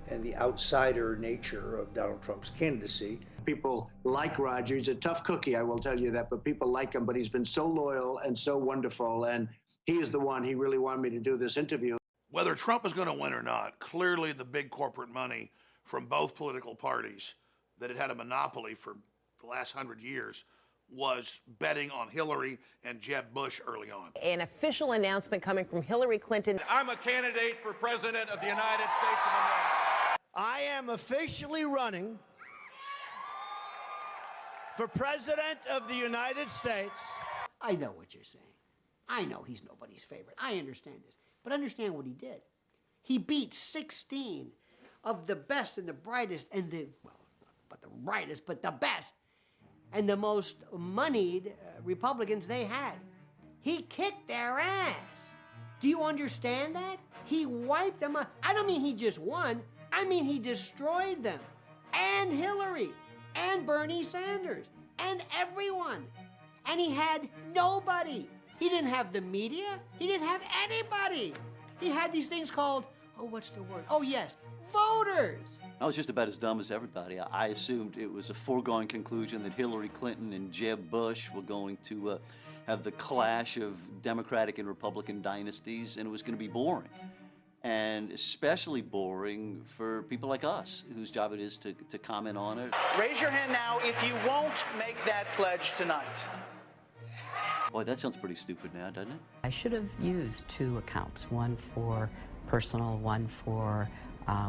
and the outsider nature of Donald Trump's candidacy. People like Roger. He's a tough cookie, I will tell you that, but people like him. But he's been so loyal and so wonderful, and he is the one. He really wanted me to do this interview. Whether Trump is going to win or not, clearly the big corporate money from both political parties that had a monopoly for the last 100 years was betting on Hillary and Jeb Bush early on. An official announcement coming from Hillary Clinton. I'm a candidate for President of the United States of America. I am officially running for President of the United States. I know what you're saying. I know he's nobody's favorite. I understand this. But understand what he did. He beat 16 of the best and the brightest and the, well, not the brightest, but the best and the most moneyed Republicans they had. He kicked their ass. Do you understand that? He wiped them out. I don't mean he just won. I mean he destroyed them. And Hillary. And Bernie Sanders. And everyone. And he had nobody. He didn't have the media. He didn't have anybody. He had these things called, oh, what's the word? Oh, yes, voters. I was just about as dumb as everybody. I assumed it was a foregone conclusion that Hillary Clinton and Jeb Bush were going to have the clash of Democratic and Republican dynasties, and it was going to be boring. And especially boring for people like us, whose job it is to comment on it. Raise your hand now if you won't make that pledge tonight. Boy, that sounds pretty stupid now, doesn't it? I should have used 2 accounts, one for personal, one for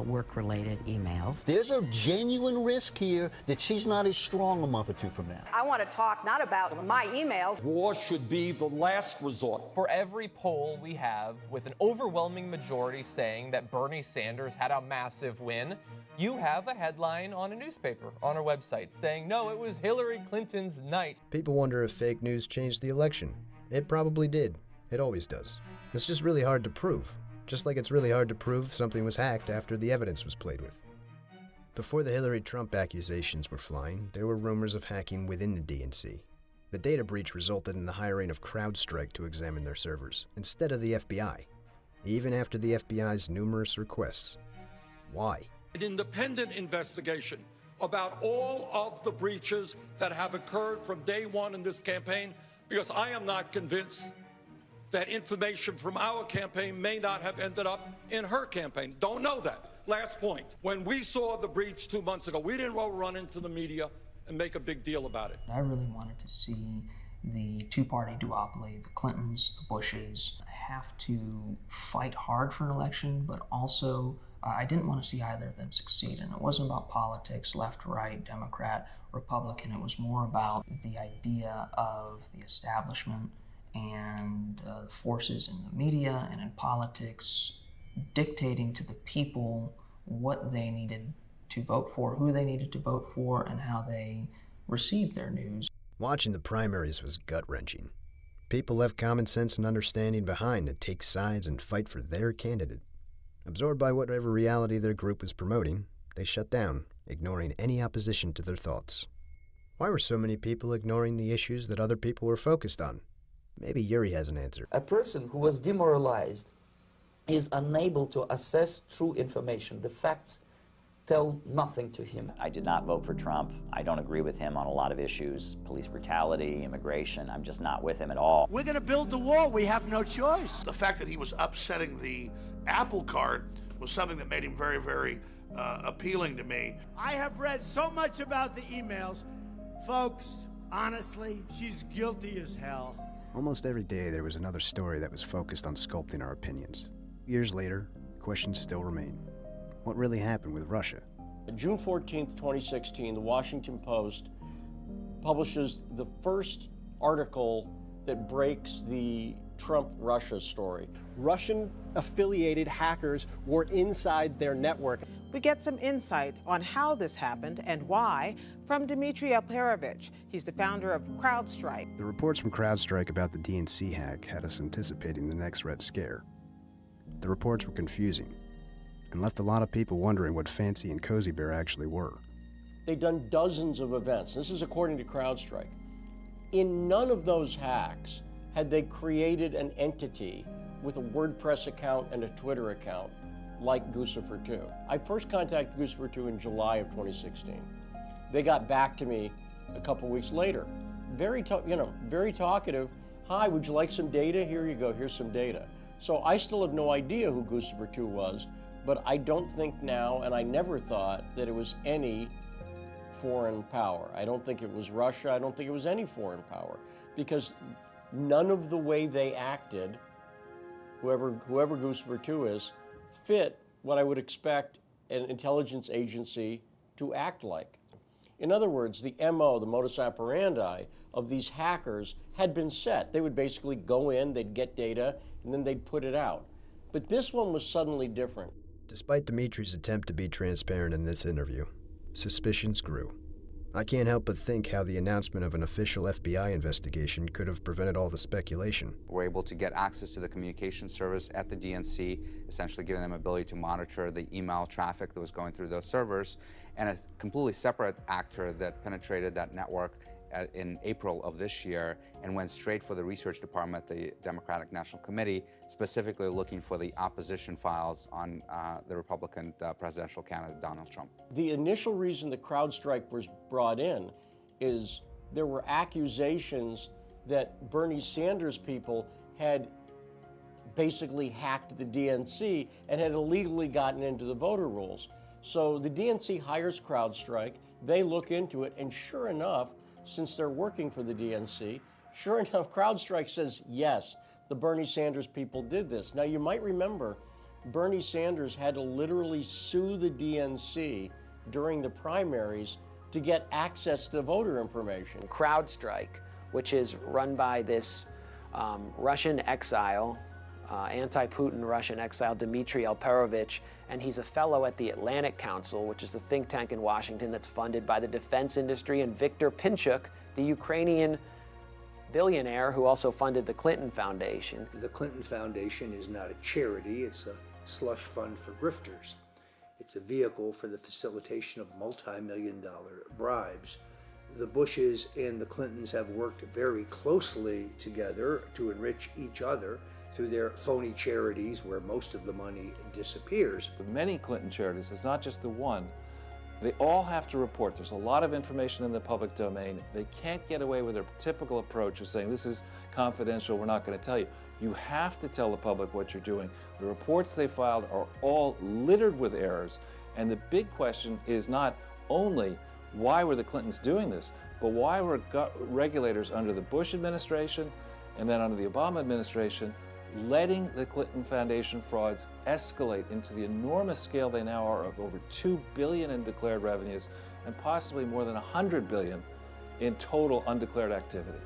work-related emails. There's a genuine risk here that she's not as strong a month or 2 from now. I want to talk not about my emails. War should be the last resort. For every poll we have with an overwhelming majority saying that Bernie Sanders had a massive win, you have a headline on a newspaper, on our website, saying, no, it was Hillary Clinton's night. People wonder if fake news changed the election. It probably did. It always does. It's just really hard to prove. Just like it's really hard to prove something was hacked after the evidence was played with. Before the Hillary-Trump accusations were flying, there were rumors of hacking within the DNC. The data breach resulted in the hiring of CrowdStrike to examine their servers, instead of the FBI, even after the FBI's numerous requests. Why? An independent investigation about all of the breaches that have occurred from day one in this campaign, because I am not convinced that information from our campaign may not have ended up in her campaign. Don't know that. Last point. When we saw the breach 2 months ago, we didn't run into the media and make a big deal about it. I really wanted to see the two-party duopoly, the Clintons, the Bushes, have to fight hard for an election, but also I didn't want to see either of them succeed. And it wasn't about politics, left, right, Democrat, Republican. It was more about the idea of the establishment and the forces in the media and in politics dictating to the people what they needed to vote for, who they needed to vote for, and how they received their news. Watching the primaries was gut-wrenching. People left common sense and understanding behind that take sides and fight for their candidate. Absorbed by whatever reality their group was promoting, they shut down, ignoring any opposition to their thoughts. Why were so many people ignoring the issues that other people were focused on? Maybe Yuri has an answer. A person who was demoralized is unable to assess true information. The facts tell nothing to him. I did not vote for Trump. I don't agree with him on a lot of issues, police brutality, immigration. I'm just not with him at all. We're going to build the wall. We have no choice. The fact that he was upsetting the apple cart was something that made him very, very appealing to me. I have read so much about the emails. Folks, honestly, she's guilty as hell. Almost every day there was another story that was focused on sculpting our opinions. Years later, questions still remain. What really happened with Russia? June 14th, 2016, the Washington Post publishes the first article that breaks the Trump-Russia story. Russian-affiliated hackers were inside their network. We get some insight on how this happened and why from Dmitry Alperovich. He's the founder of CrowdStrike. The reports from CrowdStrike about the DNC hack had us anticipating the next Red Scare. The reports were confusing and left a lot of people wondering what Fancy and Cozy Bear actually were. They'd done dozens of events. This is according to CrowdStrike. In none of those hacks had they created an entity with a WordPress account and a Twitter account like Guccifer 2. I first contacted Guccifer 2 in July of 2016. They got back to me a couple weeks later. Very talkative. Hi, would you like some data? Here you go, here's some data. So I still have no idea who Guccifer 2 was, but I don't think now, and I never thought, that it was any foreign power. I don't think it was Russia. I don't think it was any foreign power, because none of the way they acted, whoever Guccifer 2 is, fit what I would expect an intelligence agency to act like. In other words, the MO, the modus operandi of these hackers had been set. They would basically go in, they'd get data, and then they'd put it out. But this one was suddenly different. Despite Dmitry's attempt to be transparent in this interview, suspicions grew. I can't help but think how the announcement of an official FBI investigation could have prevented all the speculation. We're able to get access to the communication service at the DNC, essentially giving them ability to monitor the email traffic that was going through those servers, and a completely separate actor that penetrated that network in April of this year and went straight for the research department at the Democratic National Committee, specifically looking for the opposition files on the Republican presidential candidate Donald Trump. The initial reason the CrowdStrike was brought in is there were accusations that Bernie Sanders people had basically hacked the DNC and had illegally gotten into the voter rolls. So the DNC hires CrowdStrike, they look into it, and sure enough, since they're working for the DNC, sure enough, CrowdStrike says, yes, the Bernie Sanders people did this. Now, you might remember Bernie Sanders had to literally sue the DNC during the primaries to get access to voter information. CrowdStrike, which is run by this Russian exile, anti-Putin Russian exile, Dmitry Alperovitch, and he's a fellow at the Atlantic Council, which is a think tank in Washington that's funded by the defense industry, and Viktor Pinchuk, the Ukrainian billionaire who also funded the Clinton Foundation. The Clinton Foundation is not a charity, it's a slush fund for grifters. It's a vehicle for the facilitation of multi-million-dollar bribes. The Bushes and the Clintons have worked very closely together to enrich each other through their phony charities where most of the money disappears. Many Clinton charities, it's not just the one, they all have to report. There's a lot of information in the public domain. They can't get away with their typical approach of saying, this is confidential, we're not going to tell you. You have to tell the public what you're doing. The reports they filed are all littered with errors, and the big question is not only why were the Clintons doing this, but why were regulators under the Bush administration and then under the Obama administration letting the Clinton Foundation frauds escalate into the enormous scale they now are of over $2 billion in declared revenues and possibly more than $100 billion in total undeclared activity.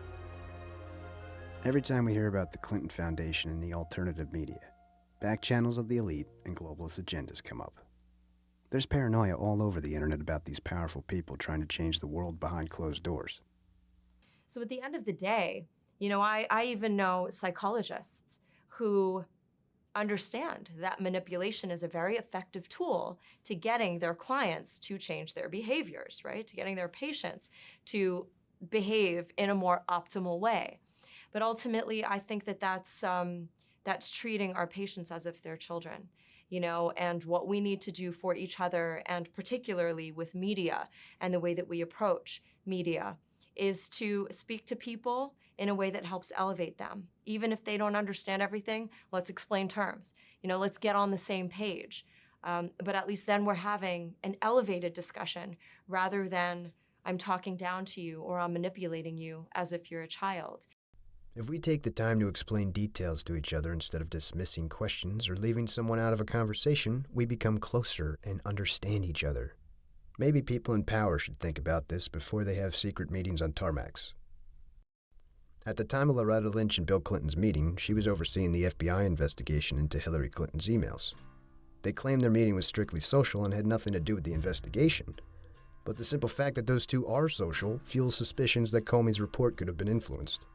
Every time we hear about the Clinton Foundation in the alternative media, back channels of the elite and globalist agendas come up. There's paranoia all over the internet about these powerful people trying to change the world behind closed doors. So at the end of the day, you know, I even know psychologists who understand that manipulation is a very effective tool to getting their clients to change their behaviors, right? To getting their patients to behave in a more optimal way. But ultimately, I think that that's treating our patients as if they're children, you know, and what we need to do for each other, and particularly with media and the way that we approach media, is to speak to people in a way that helps elevate them. Even if they don't understand everything, let's explain terms. You know, let's get on the same page. But at least then we're having an elevated discussion rather than I'm talking down to you or I'm manipulating you as if you're a child. If we take the time to explain details to each other instead of dismissing questions or leaving someone out of a conversation, we become closer and understand each other. Maybe people in power should think about this before they have secret meetings on tarmacs. At the time of Loretta Lynch and Bill Clinton's meeting, she was overseeing the FBI investigation into Hillary Clinton's emails. They claimed their meeting was strictly social and had nothing to do with the investigation. But the simple fact that those two are social fuels suspicions that Comey's report could have been influenced.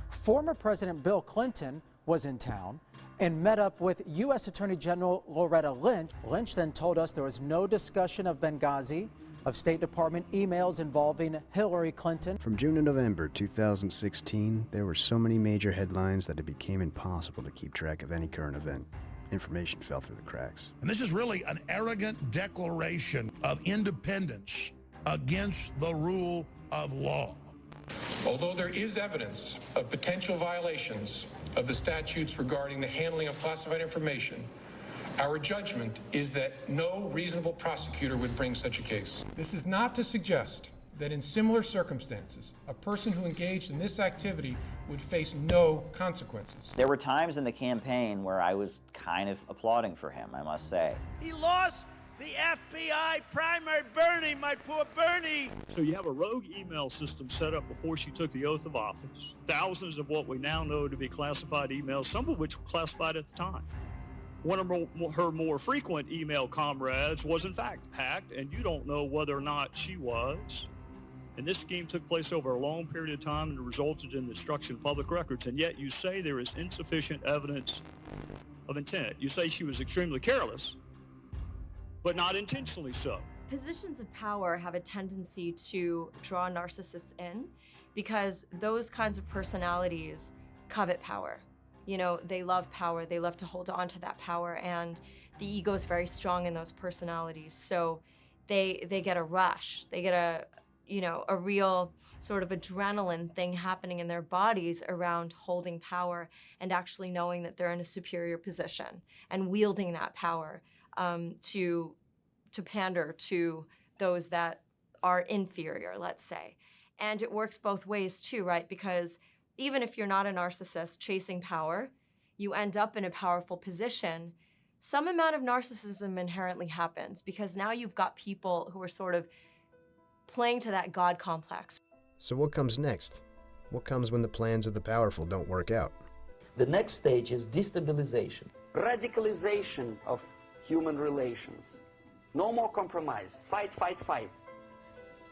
Former President Bill Clinton was in town and met up with U.S. Attorney General Loretta Lynch. Lynch then told us there was no discussion of Benghazi, of State Department emails involving Hillary Clinton. From June to November 2016, there were so many major headlines that it became impossible to keep track of any current event. Information fell through the cracks. And this is really an arrogant declaration of independence against the rule of law. Although there is evidence of potential violations of the statutes regarding the handling of classified information, our judgment is that no reasonable prosecutor would bring such a case. This is not to suggest that in similar circumstances, a person who engaged in this activity would face no consequences. There were times in the campaign where I was kind of applauding for him, I must say. He lost the FBI primary. Bernie, my poor Bernie. So you have a rogue email system set up before she took the oath of office. Thousands of what we now know to be classified emails, some of which were classified at the time. One of her more frequent email comrades was in fact hacked, and you don't know whether or not she was. And this scheme took place over a long period of time and resulted in the destruction of public records, and yet you say there is insufficient evidence of intent. You say she was extremely careless, but not intentionally so. Positions of power have a tendency to draw narcissists in because those kinds of personalities covet power. You know, they love power, they love to hold on to that power, and the ego is very strong in those personalities. So they get a rush, they get a real sort of adrenaline thing happening in their bodies around holding power and actually knowing that they're in a superior position and wielding that power to pander to those that are inferior, let's say. And it works both ways too, right? Because even if you're not a narcissist chasing power, you end up in a powerful position, some amount of narcissism inherently happens because now you've got people who are sort of playing to that God complex. So what comes next? What comes when the plans of the powerful don't work out? The next stage is destabilization. Radicalization of human relations. No more compromise. Fight, fight, fight.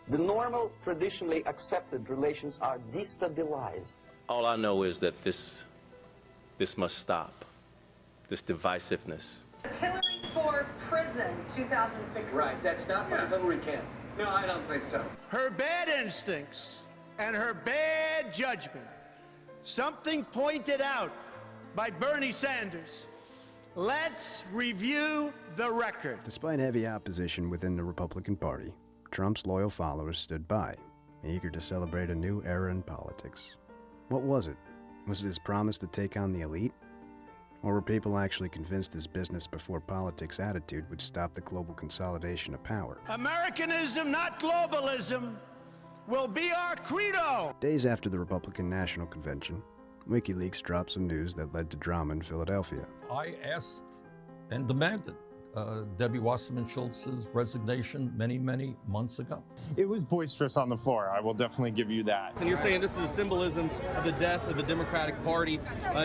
The normal, traditionally accepted relations are destabilized. All I know is that this must stop, this divisiveness. Hillary for prison, 2016. Right, that's not what Hillary can. No, I don't think so. Her bad instincts and her bad judgment. Something pointed out by Bernie Sanders. Let's review the record. Despite heavy opposition within the Republican Party, Trump's loyal followers stood by, eager to celebrate a new era in politics. What was it? Was it his promise to take on the elite? Or were people actually convinced his business before politics attitude would stop the global consolidation of power? Americanism, not globalism, will be our credo. Days after the Republican National Convention, WikiLeaks dropped some news that led to drama in Philadelphia. I asked and demanded Debbie Wasserman Schultz's resignation many months ago. It was boisterous on the floor, I will definitely give you that. And you're saying this is a symbolism of the death of the Democratic Party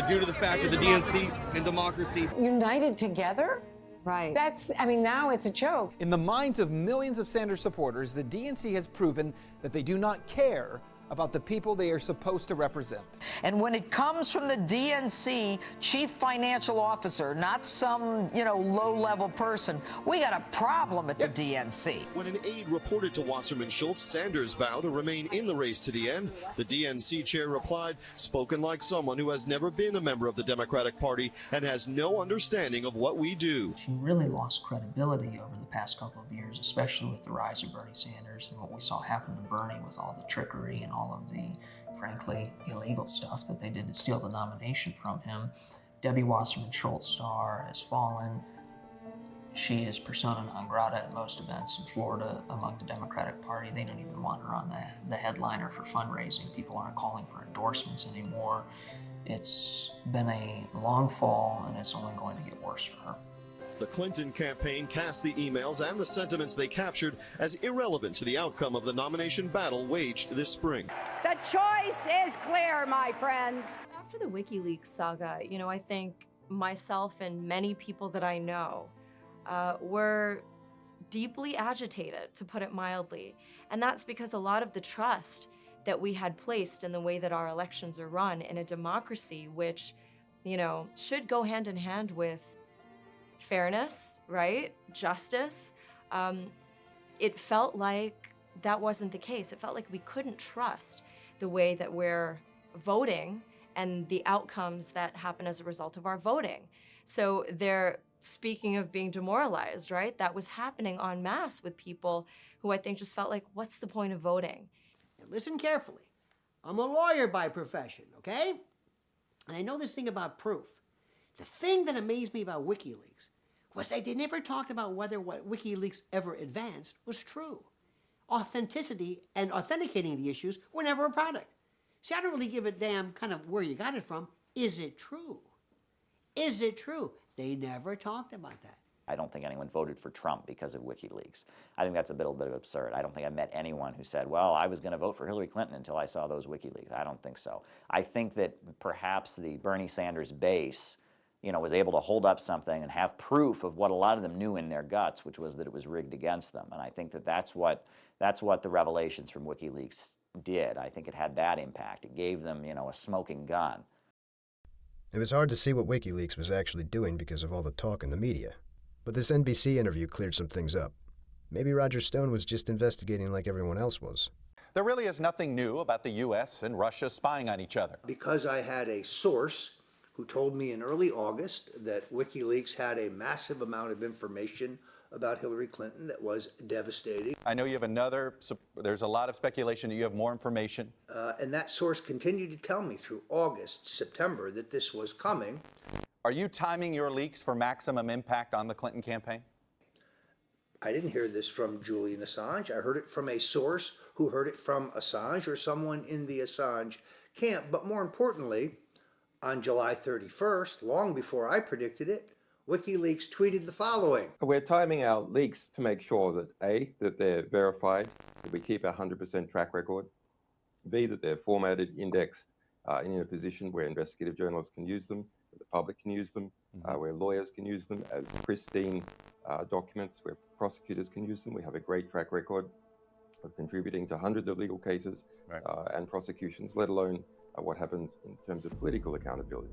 due to the fact that the DNC and democracy... United together? Right. Now it's a joke. In the minds of millions of Sanders supporters, the DNC has proven that they do not care about the people they are supposed to represent. And when it comes from the DNC chief financial officer, not some, low-level person, we got a problem at the DNC. When an aide reported to Wasserman Schultz, Sanders vowed to remain in the race to the end. The DNC chair replied, spoken like someone who has never been a member of the Democratic Party and has no understanding of what we do. She really lost credibility over the past couple of years, especially with the rise of Bernie Sanders and what we saw happen to Bernie with all the trickery and all of the, frankly, illegal stuff that they did to steal the nomination from him. Debbie Wasserman Schultz's star has fallen. She is persona non grata at most events in Florida among the Democratic Party. They don't even want her on the headliner for fundraising. People aren't calling for endorsements anymore. It's been a long fall, and it's only going to get worse for her. The Clinton campaign cast the emails and the sentiments they captured as irrelevant to the outcome of the nomination battle waged this spring. The choice is clear, my friends. After the WikiLeaks saga, I think myself and many people that I know were deeply agitated, to put it mildly. And that's because a lot of the trust that we had placed in the way that our elections are run in a democracy, which, should go hand in hand with fairness, right? Justice. It felt like that wasn't the case. It felt like we couldn't trust the way that we're voting and the outcomes that happen as a result of our voting. So speaking of being demoralized, right? That was happening en masse with people who I think just felt like, what's the point of voting? Listen carefully. I'm a lawyer by profession, okay? And I know this thing about proof. The thing that amazed me about WikiLeaks was that they never talked about whether what WikiLeaks ever advanced was true. Authenticity and authenticating the issues were never a product. See, I don't really give a damn kind of where you got it from. Is it true? Is it true? They never talked about that. I don't think anyone voted for Trump because of WikiLeaks. I think that's a little bit absurd. I don't think I met anyone who said, well, I was going to vote for Hillary Clinton until I saw those WikiLeaks. I don't think so. I think that perhaps the Bernie Sanders base was able to hold up something and have proof of what a lot of them knew in their guts, which was that it was rigged against them. And I think that that's what the revelations from WikiLeaks did. I think it had that impact. It gave them, a smoking gun. It was hard to see what WikiLeaks was actually doing because of all the talk in the media. But this NBC interview cleared some things up. Maybe Roger Stone was just investigating like everyone else was. There really is nothing new about the U.S. and Russia spying on each other. Because I had a source who told me in early August that WikiLeaks had a massive amount of information about Hillary Clinton that was devastating. I know you have there's a lot of speculation that you have more information. And that source continued to tell me through August, September, that this was coming. Are you timing your leaks for maximum impact on the Clinton campaign? I didn't hear this from Julian Assange. I heard it from a source who heard it from Assange or someone in the Assange camp. But more importantly, on July 31st, long before I predicted it, WikiLeaks tweeted the following. We're timing our leaks to make sure that A, that they're verified, that we keep our 100% track record, B, that they're formatted, indexed, in a position where investigative journalists can use them, where the public can use them, where lawyers can use them as pristine documents, where prosecutors can use them. We have a great track record of contributing to hundreds of legal cases and prosecutions, let alone what happens in terms of political accountability.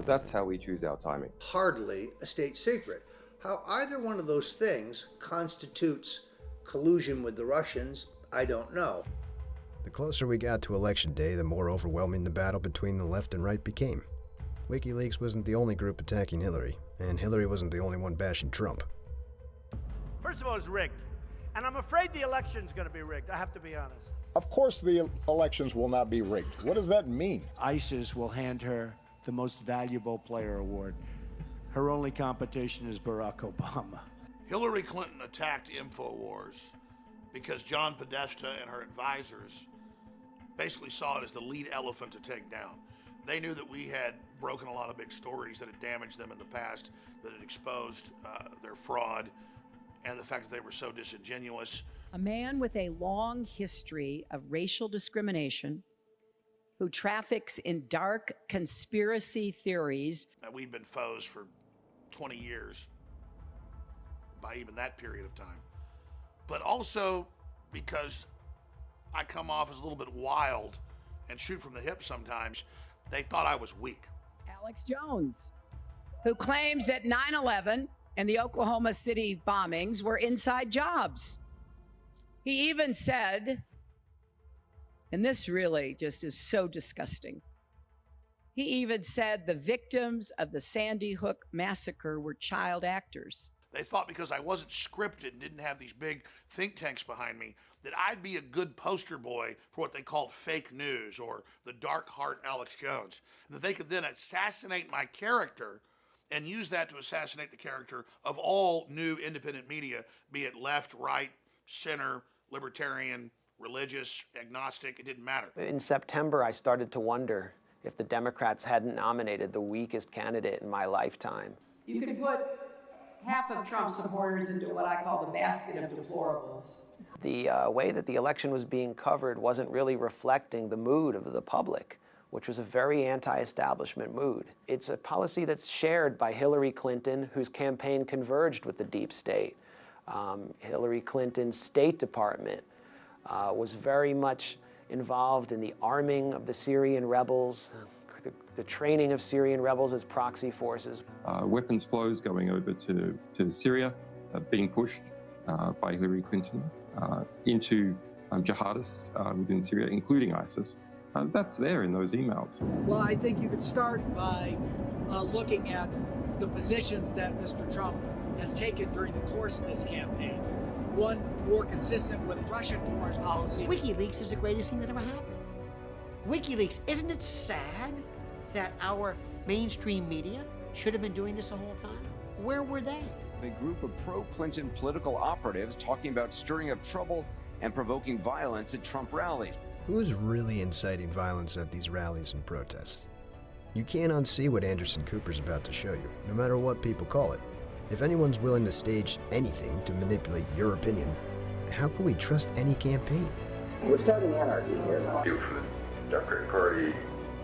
That's how we choose our timing. Hardly a state secret. How either one of those things constitutes collusion with the Russians, I don't know. The closer we got to Election Day, the more overwhelming the battle between the left and right became. WikiLeaks wasn't the only group attacking Hillary, and Hillary wasn't the only one bashing Trump. First of all, it's rigged. And I'm afraid the election's going to be rigged, I have to be honest. Of course the elections will not be rigged. What does that mean? ISIS will hand her the Most Valuable Player Award. Her only competition is Barack Obama. Hillary Clinton attacked InfoWars because John Podesta and her advisors basically saw it as the lead elephant to take down. They knew that we had broken a lot of big stories that had damaged them in the past, that had exposed their fraud, and the fact that they were so disingenuous. A man with a long history of racial discrimination who traffics in dark conspiracy theories. We've been foes for 20 years by even that period of time. But also because I come off as a little bit wild and shoot from the hip sometimes, they thought I was weak. Alex Jones, who claims that 9/11 and the Oklahoma City bombings were inside jobs. He even said, and this really just is so disgusting, he even said the victims of the Sandy Hook massacre were child actors. They thought because I wasn't scripted and didn't have these big think tanks behind me, that I'd be a good poster boy for what they called fake news or the dark heart Alex Jones. And that they could then assassinate my character and use that to assassinate the character of all new independent media, be it left, right, center, libertarian, religious, agnostic, it didn't matter. In September, I started to wonder if the Democrats hadn't nominated the weakest candidate in my lifetime. You could put half of Trump's supporters into what I call the basket of deplorables. The way that the election was being covered wasn't really reflecting the mood of the public, which was a very anti-establishment mood. It's a policy that's shared by Hillary Clinton, whose campaign converged with the deep state. Hillary Clinton's State Department was very much involved in the arming of the Syrian rebels, the training of Syrian rebels as proxy forces. Weapons flows going over to Syria being pushed by Hillary Clinton into jihadists within Syria, including ISIS. That's there in those emails. Well, I think you could start by looking at the positions that Mr. Trump has taken during the course of this campaign. One more consistent with Russian foreign policy. WikiLeaks is the greatest thing that ever happened. WikiLeaks, isn't it sad that our mainstream media should have been doing this the whole time? Where were they? A group of pro-Clinton political operatives talking about stirring up trouble and provoking violence at Trump rallies. Who's really inciting violence at these rallies and protests? You can't unsee what Anderson Cooper's about to show you, no matter what people call it. If anyone's willing to stage anything to manipulate your opinion, how can we trust any campaign? We're starting anarchy here. People from the Democratic Party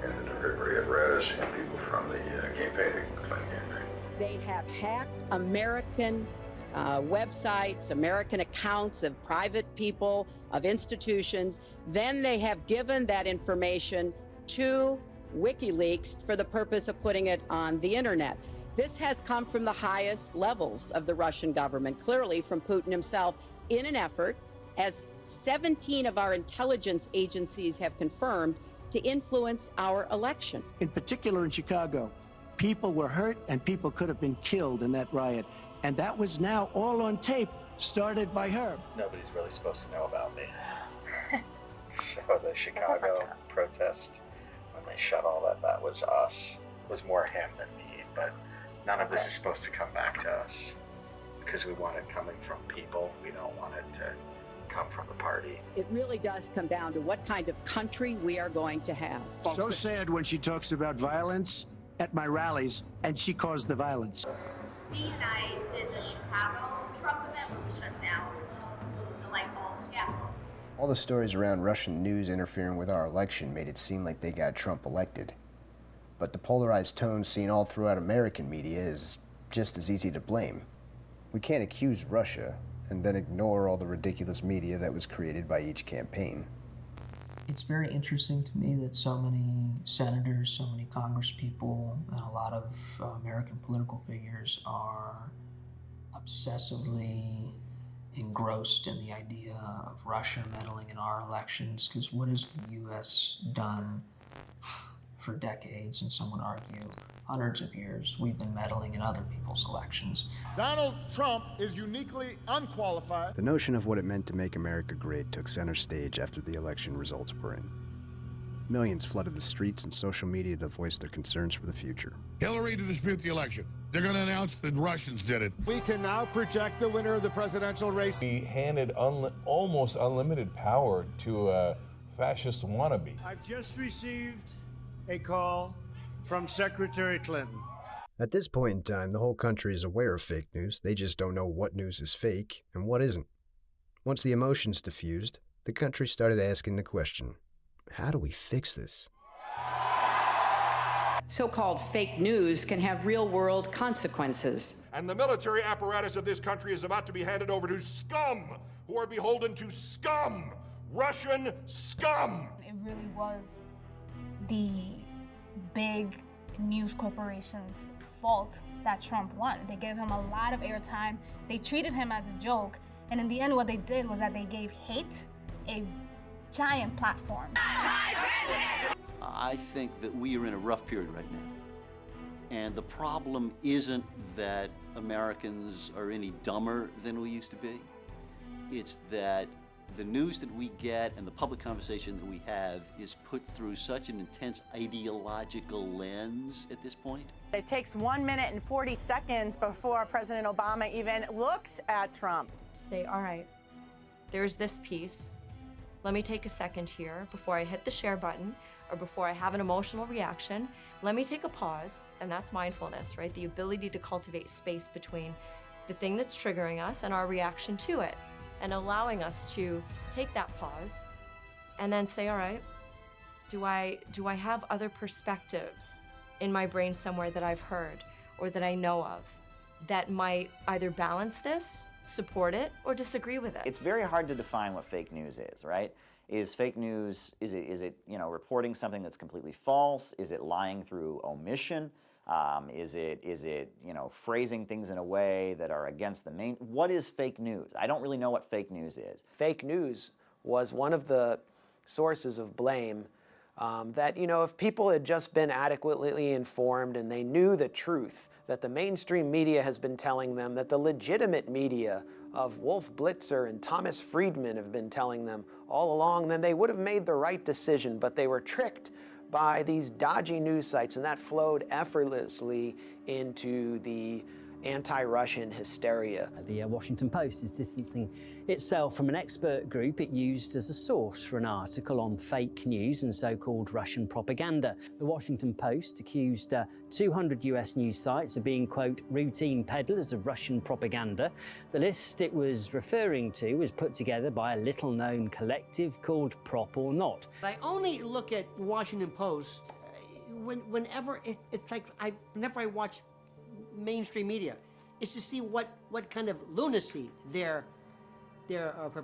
and the Democratic Party apparatus and people from the Clinton campaign. They have hacked American websites, American accounts of private people, of institutions. Then they have given that information to WikiLeaks for the purpose of putting it on the internet. This has come from the highest levels of the Russian government, clearly from Putin himself in an effort, as 17 of our intelligence agencies have confirmed, to influence our election. In particular in Chicago, people were hurt and people could have been killed in that riot. And that was now all on tape, started by her. Nobody's really supposed to know about me. So the Chicago protest, when they shut all that was us. It was more him than me, but none of this is supposed to come back to us because we want it coming from people. We don't want it to come from the party. It really does come down to what kind of country we are going to have. So sad when she talks about violence at my rallies, and she caused the violence. Me and I did the Chicago Trump event where we shut down the light bulbs. Yeah. All the stories around Russian news interfering with our election made it seem like they got Trump elected. But the polarized tone seen all throughout American media is just as easy to blame. We can't accuse Russia and then ignore all the ridiculous media that was created by each campaign. It's very interesting to me that so many senators, so many congresspeople, and a lot of American political figures are obsessively engrossed in the idea of Russia meddling in our elections, because what has the U.S. done for decades, and some would argue hundreds of years? We've been meddling in other people's elections. Donald Trump is uniquely unqualified. The notion of what it meant to make America great took center stage after the election results were in. Millions flooded the streets and social media to voice their concerns for the future. Hillary to dispute the election. They're going to announce the Russians did it. We can now project the winner of the presidential race. He handed almost unlimited power to a fascist wannabe. I've just received a call from Secretary Clinton. At this point in time, the whole country is aware of fake news. They just don't know what news is fake and what isn't. Once the emotions diffused, the country started asking the question, how do we fix this? So-called fake news can have real-world consequences. And the military apparatus of this country is about to be handed over to scum who are beholden to scum, Russian scum. It really was the big news corporations' fault that Trump won. They gave him a lot of airtime. They treated him as a joke. And in the end, what they did was that they gave hate a giant platform. I think that we are in a rough period right now. And the problem isn't that Americans are any dumber than we used to be. It's that the news that we get and the public conversation that we have is put through such an intense ideological lens at this point. It takes 1 minute and 40 seconds before President Obama even looks at Trump. Say, all right, there's this piece. Let me take a second here before I hit the share button or before I have an emotional reaction. Let me take a pause, and that's mindfulness, right? The ability to cultivate space between the thing that's triggering us and our reaction to it, and allowing us to take that pause and then say, all right, do I have other perspectives in my brain somewhere that I've heard or that I know of that might either balance this, support it, or disagree with it? It's very hard to define what fake news is, right? Is fake news, is it reporting something that's completely false? Is it lying through omission? Is it phrasing things in a way that are against the main? What is fake news? I don't really know what fake news is. Fake news was one of the sources of blame that, if people had just been adequately informed and they knew the truth that the mainstream media has been telling them, that the legitimate media of Wolf Blitzer and Thomas Friedman have been telling them all along, then they would have made the right decision, but they were tricked by these dodgy news sites, and that flowed effortlessly into the anti-Russian hysteria. The Washington Post is distancing itself from an expert group it used as a source for an article on fake news and so-called Russian propaganda. The Washington Post accused 200 US news sites of being, quote, routine peddlers of Russian propaganda. The list it was referring to was put together by a little-known collective called Prop or Not. I only look at Washington Post whenever it's like whenever I watch mainstream media, is to see what kind of lunacy they're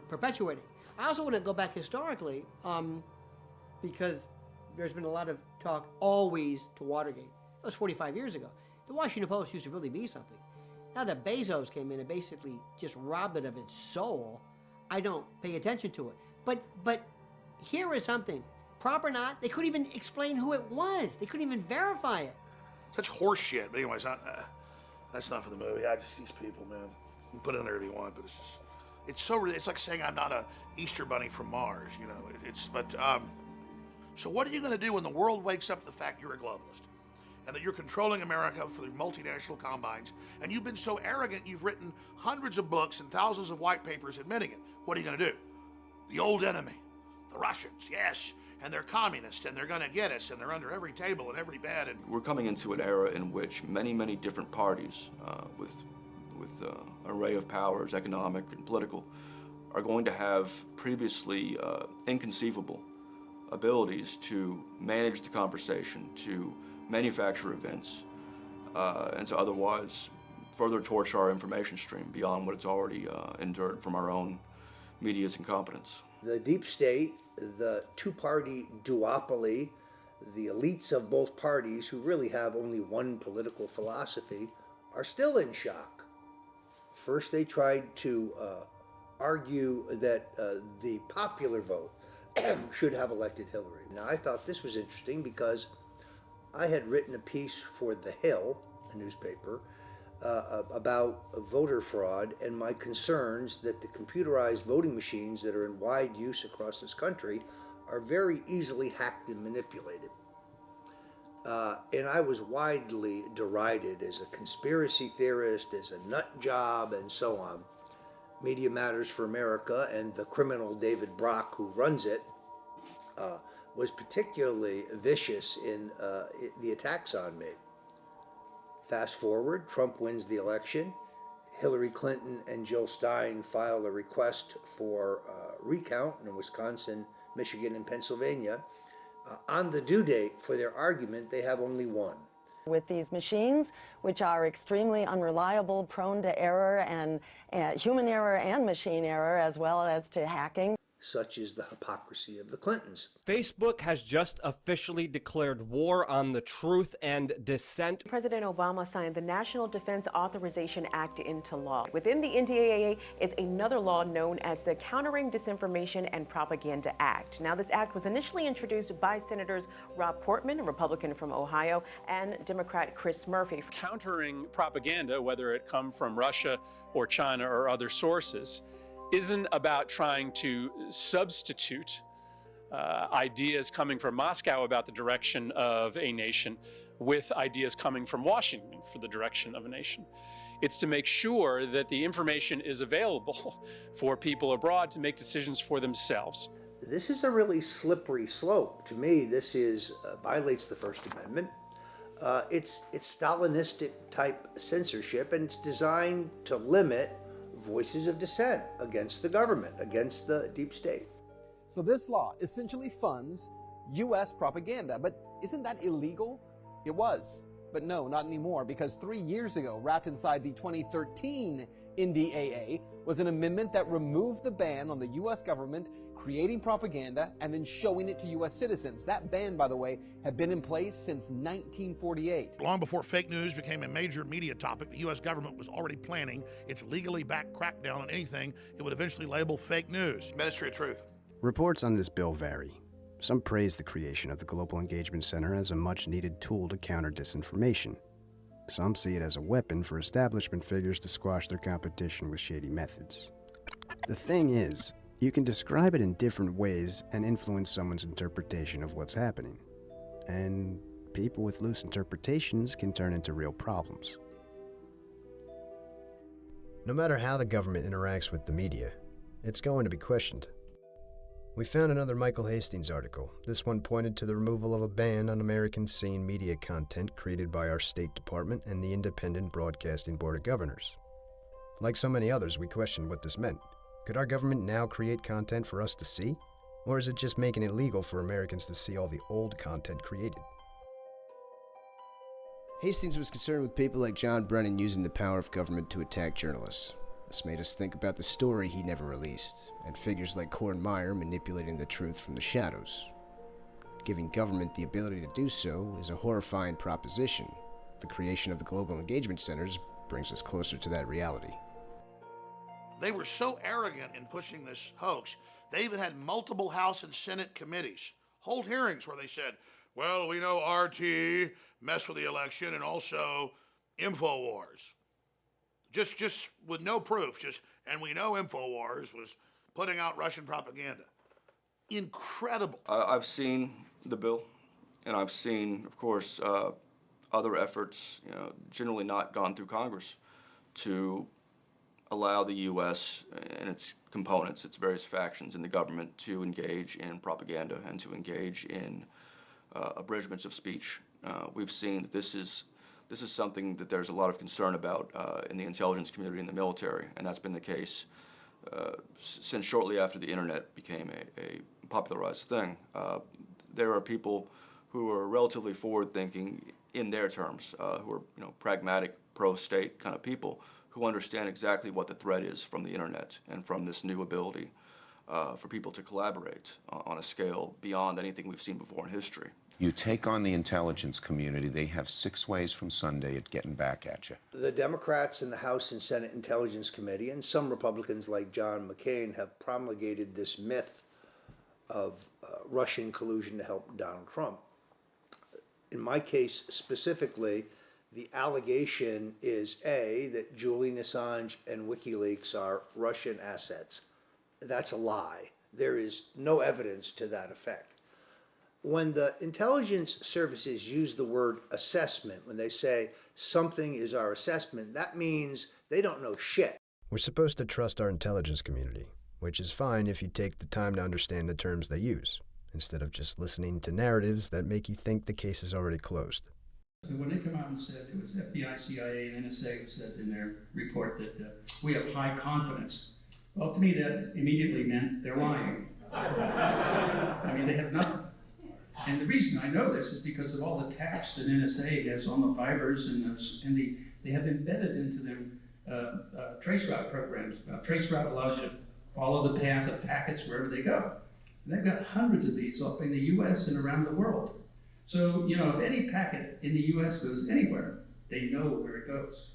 perpetuating. I also want to go back historically, because there's been a lot of talk always to Watergate. That was 45 years ago. The Washington Post used to really be something. Now that Bezos came in and basically just robbed it of its soul, I don't pay attention to it. But here is something. Prop or not, they couldn't even explain who it was. They couldn't even verify it. Such horse shit. But anyways, that's not for the movie. These people, man. You can put it in there if you want, but it's like saying I'm not a Easter bunny from Mars, you know. So what are you going to do when the world wakes up to the fact you're a globalist and that you're controlling America for the multinational combines, and you've been so arrogant you've written hundreds of books and thousands of white papers admitting it? What are you going to do? The old enemy, the Russians, yes, and they're communist, and they're going to get us, and they're under every table and every bed. And we're coming into an era in which many different parties with an array of powers, economic and political, are going to have previously inconceivable abilities to manage the conversation, to manufacture events, and to otherwise further torture our information stream beyond what it's already endured from our own media's incompetence. The deep state, the two-party duopoly, the elites of both parties who really have only one political philosophy are still in shock. First, they tried to argue that the popular vote should have elected Hillary. Now, I thought this was interesting because I had written a piece for The Hill, a newspaper, about voter fraud and my concerns that the computerized voting machines that are in wide use across this country are very easily hacked and manipulated. And I was widely derided as a conspiracy theorist, as a nut job, and so on. Media Matters for America and the criminal David Brock, who runs it, was particularly vicious in the attacks on me. Fast forward, Trump wins the election. Hillary Clinton and Jill Stein file a request for recount in Wisconsin, Michigan, and Pennsylvania. On the due date for their argument, they have only one. With these machines, which are extremely unreliable, prone to error and human error and machine error, as well as to hacking. Such is the hypocrisy of the Clintons. Facebook has just officially declared war on the truth and dissent. President Obama signed the National Defense Authorization Act into law. Within the NDAA is another law known as the Countering Disinformation and Propaganda Act. Now, this act was initially introduced by Senators Rob Portman, a Republican from Ohio, and Democrat Chris Murphy. Countering propaganda, whether it come from Russia or China or other sources, isn't about trying to substitute ideas coming from Moscow about the direction of a nation with ideas coming from Washington for the direction of a nation. It's to make sure that the information is available for people abroad to make decisions for themselves. This is a really slippery slope. To me, this violates the First Amendment. It's Stalinistic type censorship, and it's designed to limit voices of dissent against the government, against the deep state. So this law essentially funds U.S. propaganda, but isn't that illegal? It was, but no, not anymore, because 3 years ago, wrapped inside the 2013 NDAA, was an amendment that removed the ban on the U.S. government creating propaganda and then showing it to U.S. citizens. That ban, by the way, had been in place since 1948. Long before fake news became a major media topic, the U.S. government was already planning its legally backed crackdown on anything it would eventually label fake news. Ministry of Truth. Reports on this bill vary. Some praise the creation of the Global Engagement Center as a much-needed tool to counter disinformation. Some see it as a weapon for establishment figures to squash their competition with shady methods. The thing is, you can describe it in different ways and influence someone's interpretation of what's happening. And people with loose interpretations can turn into real problems. No matter how the government interacts with the media, it's going to be questioned. We found another Michael Hastings article. This one pointed to the removal of a ban on American-seen media content created by our State Department and the Independent Broadcasting Board of Governors. Like so many others, we questioned what this meant. Could our government now create content for us to see? Or is it just making it legal for Americans to see all the old content created? Hastings was concerned with people like John Brennan using the power of government to attack journalists. This made us think about the story he never released, and figures like Corn Meyer manipulating the truth from the shadows. Giving government the ability to do so is a horrifying proposition. The creation of the Global Engagement Centers brings us closer to that reality. They were so arrogant in pushing this hoax, they even had multiple House and Senate committees hold hearings where they said, well, we know RT messed with the election and also InfoWars. Just with no proof, and we know InfoWars was putting out Russian propaganda. Incredible. I've seen the bill, and I've seen, of course, other efforts, generally not gone through Congress, to allow the U.S. and its components, its various factions in the government, to engage in propaganda and to engage in abridgments of speech. We've seen that this is something that there's a lot of concern about in the intelligence community and the military, and that's been the case since shortly after the internet became a popularized thing. There are people who are relatively forward-thinking in their terms, who are pragmatic, pro-state kind of people, who understand exactly what the threat is from the internet and from this new ability for people to collaborate on a scale beyond anything we've seen before in history. You take on the intelligence community, they have 6 ways from Sunday at getting back at you. The Democrats in the House and Senate Intelligence Committee, and some Republicans like John McCain, have promulgated this myth of Russian collusion to help Donald Trump. In my case specifically, the allegation is A, that Julian Assange and WikiLeaks are Russian assets. That's a lie. There is no evidence to that effect. When the intelligence services use the word assessment, when they say something is our assessment, that means they don't know shit. We're supposed to trust our intelligence community, which is fine if you take the time to understand the terms they use, instead of just listening to narratives that make you think the case is already closed. When they come out and said, it was FBI, CIA, and NSA who said in their report that we have high confidence. Well, to me, that immediately meant they're lying. I mean, they have nothing. And the reason I know this is because of all the taps that NSA has on the fibers and they have embedded into them traceroute programs. Traceroute allows you to follow the path of packets wherever they go. And they've got hundreds of these up in the US and around the world. So, if any packet in the US goes anywhere, they know where it goes.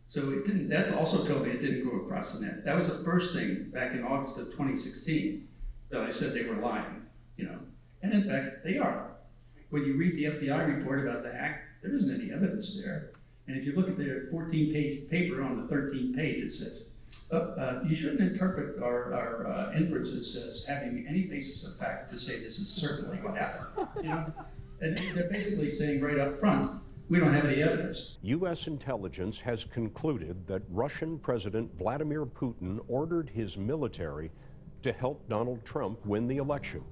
So that also told me it didn't go across the net. That was the first thing back in August of 2016 that I said they were lying, And in fact, they are. When you read the FBI report about the hack, there isn't any evidence there. And if you look at their 14-page paper on the 13th page, it says, you shouldn't interpret our inferences as having any basis of fact to say this is certainly what happened. And they're basically saying right up front, we don't have any evidence. U.S. intelligence has concluded that Russian President Vladimir Putin ordered his military to help Donald Trump win the election.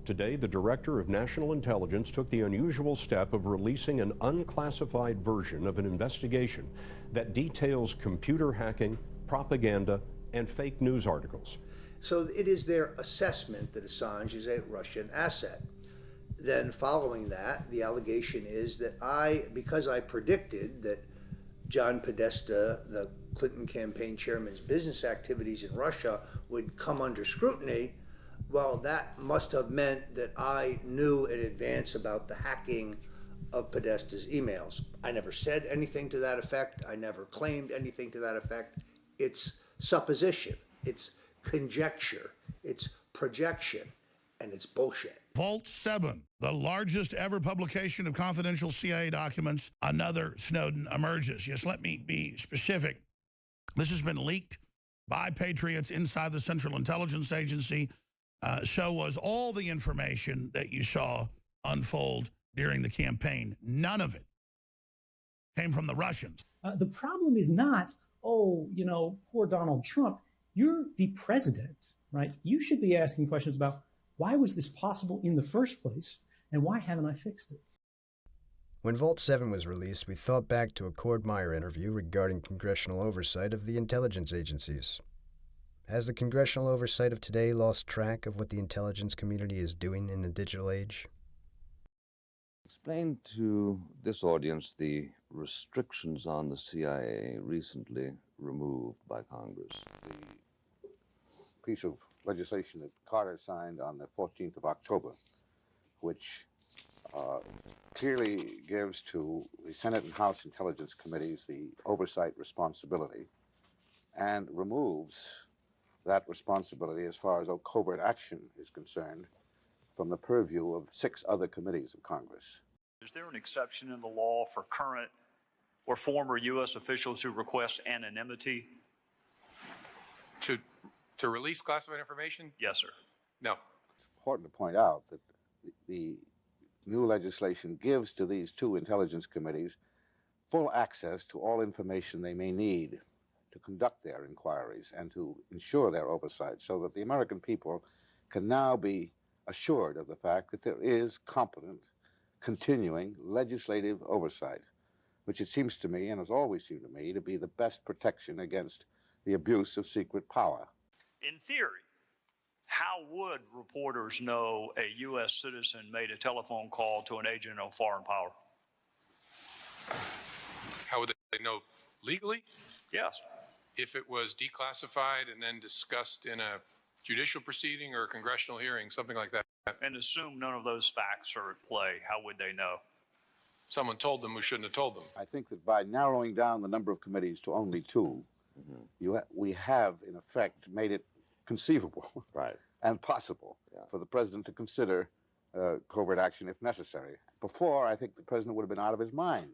Today, the Director of National Intelligence took the unusual step of releasing an unclassified version of an investigation that details computer hacking, propaganda, and fake news articles. So it is their assessment that Assange is a Russian asset. Then following that, the allegation is that because I predicted that John Podesta, the Clinton campaign chairman's business activities in Russia would come under scrutiny, well, that must have meant that I knew in advance about the hacking of Podesta's emails. I never said anything to that effect. I never claimed anything to that effect. It's supposition. It's conjecture. It's projection. And it's bullshit. Vault 7, the largest ever publication of confidential CIA documents. Another Snowden emerges. Yes, let me be specific. This has been leaked by patriots inside the Central Intelligence Agency. So was all the information that you saw unfold during the campaign. None of it came from the Russians. The problem is not, poor Donald Trump. You're the president, right? You should be asking questions about why was this possible in the first place, and why haven't I fixed it? When Vault 7 was released, we thought back to a Cord Meyer interview regarding congressional oversight of the intelligence agencies. Has the congressional oversight of today lost track of what the intelligence community is doing in the digital age? Explain to this audience the restrictions on the CIA recently removed by Congress. The piece of legislation that Carter signed on the 14th of October, which clearly gives to the Senate and House Intelligence Committees the oversight responsibility and removes that responsibility as far as covert action is concerned from the purview of 6 other committees of Congress. Is there an exception in the law for current or former U.S. officials who request anonymity? To release classified information? Yes, sir. No. Important to point out that the new legislation gives to these 2 intelligence committees full access to all information they may need to conduct their inquiries and to ensure their oversight, so that the American people can now be assured of the fact that there is competent, continuing legislative oversight, which it seems to me, and has always seemed to me, to be the best protection against the abuse of secret power. In theory, how would reporters know a U.S. citizen made a telephone call to an agent of a foreign power? How would they know legally? Yes. If it was declassified and then discussed in a judicial proceeding or a congressional hearing, something like that. And assume none of those facts are at play, how would they know? Someone told them who shouldn't have told them. I think that by narrowing down the number of committees to only 2, we have, in effect, made it conceivable and possible for the president to consider covert action if necessary. Before, I think the president would have been out of his mind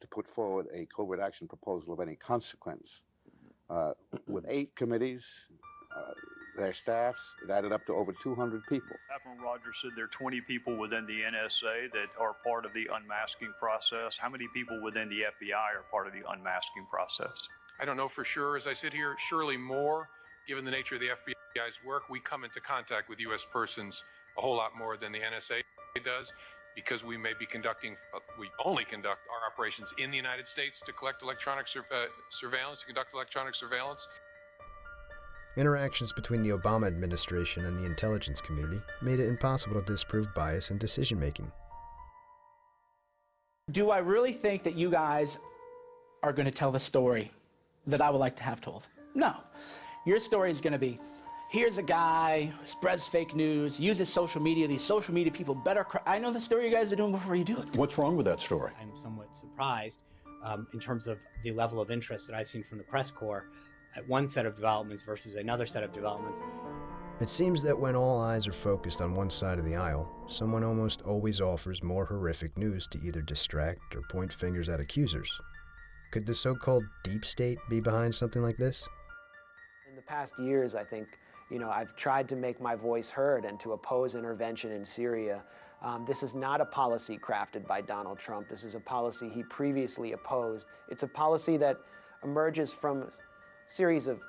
to put forward a covert action proposal of any consequence. With 8 committees, their staffs, it added up to over 200 people. Admiral Rogers said there are 20 people within the NSA that are part of the unmasking process. How many people within the FBI are part of the unmasking process? I don't know for sure as I sit here. Surely more, given the nature of the FBI's work. We come into contact with U.S. persons a whole lot more than the NSA does, because we may be conducting, we only conduct our operations in the United States to collect electronic surveillance, to conduct electronic surveillance. Interactions between the Obama administration and the intelligence community made it impossible to disprove bias in decision-making. Do I really think that you guys are going to tell the story that I would like to have told? No. Your story is going to be, here's a guy who spreads fake news, uses social media, these social media people better... I know the story you guys are doing before you do it. What's wrong with that story? I'm somewhat surprised in terms of the level of interest that I've seen from the press corps at one set of developments versus another set of developments. It seems that when all eyes are focused on one side of the aisle, someone almost always offers more horrific news to either distract or point fingers at accusers. Could the so-called deep state be behind something like this? In the past years, I think, I've tried to make my voice heard and to oppose intervention in Syria. This is not a policy crafted by Donald Trump. This is a policy he previously opposed. It's a policy that emerges from a series of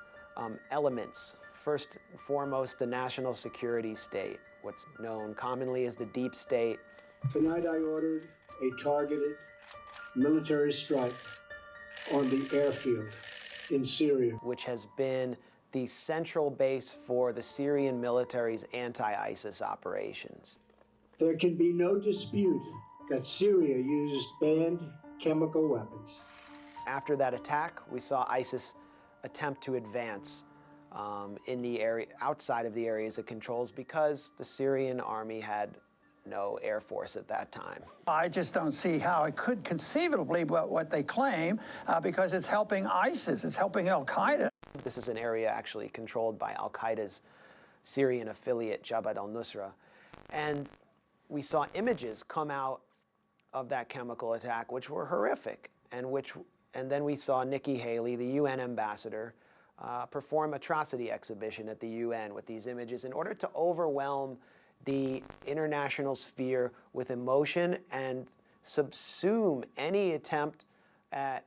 elements. First and foremost, the national security state, what's known commonly as the deep state. Tonight I ordered a targeted military strike on the airfield in Syria, which has been the central base for the Syrian military's anti-ISIS operations. There can be no dispute that Syria used banned chemical weapons. After that attack, we saw ISIS attempt to advance in the area outside of the areas it controls because the Syrian army had no air force at that time. I just don't see how it could conceivably be what they claim because it's helping ISIS, it's helping Al-Qaeda. This is an area actually controlled by Al-Qaeda's Syrian affiliate, Jabhat al-Nusra. And we saw images come out of that chemical attack which were horrific, and then we saw Nikki Haley, the UN ambassador, perform atrocity exhibition at the UN with these images in order to overwhelm the international sphere with emotion and subsume any attempt at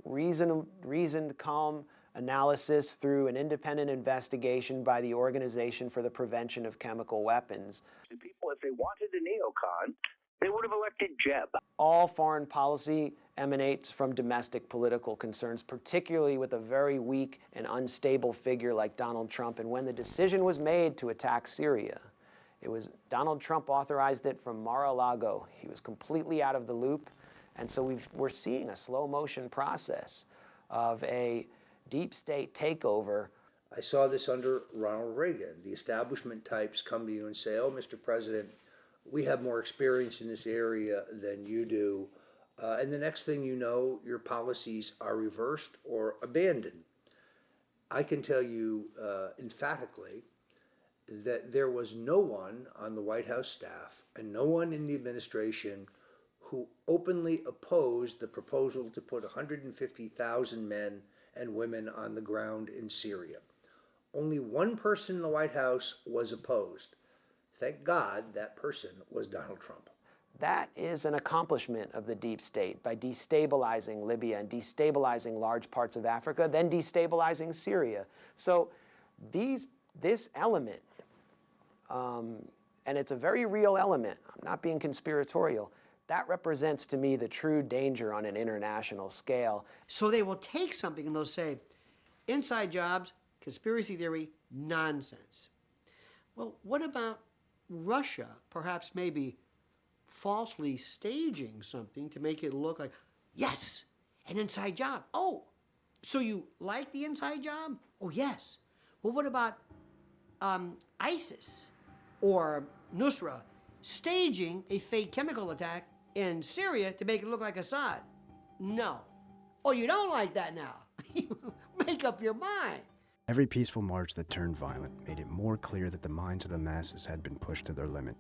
reasoned, calm analysis through an independent investigation by the Organization for the Prevention of Chemical Weapons. People, if they wanted a neocon, they would have elected Jeb. All foreign policy emanates from domestic political concerns, particularly with a very weak and unstable figure like Donald Trump. And when the decision was made to attack Syria, it was Donald Trump authorized it from Mar-a-Lago. He was completely out of the loop. And so we're seeing a slow motion process of a deep state takeover. I saw this under Ronald Reagan. The establishment types come to you and say, oh, Mr. President, we have more experience in this area than you do. And the next thing you know, your policies are reversed or abandoned. I can tell you emphatically that there was no one on the White House staff and no one in the administration who openly opposed the proposal to put 150,000 men and women on the ground in Syria. Only one person in the White House was opposed. Thank God that person was Donald Trump. That is an accomplishment of the deep state by destabilizing Libya and destabilizing large parts of Africa, then destabilizing Syria. So this element, and it's a very real element, I'm not being conspiratorial, that represents to me the true danger on an international scale. So they will take something and they'll say, inside jobs, conspiracy theory, nonsense. Well, what about Russia perhaps maybe falsely staging something to make it look like, yes, an inside job. Oh, so you like the inside job? Oh, yes. Well, what about ISIS or Nusra staging a fake chemical attack in Syria to make it look like Assad? No. Oh, you don't like that now? Make up your mind. Every peaceful march that turned violent made it more clear that the minds of the masses had been pushed to their limit.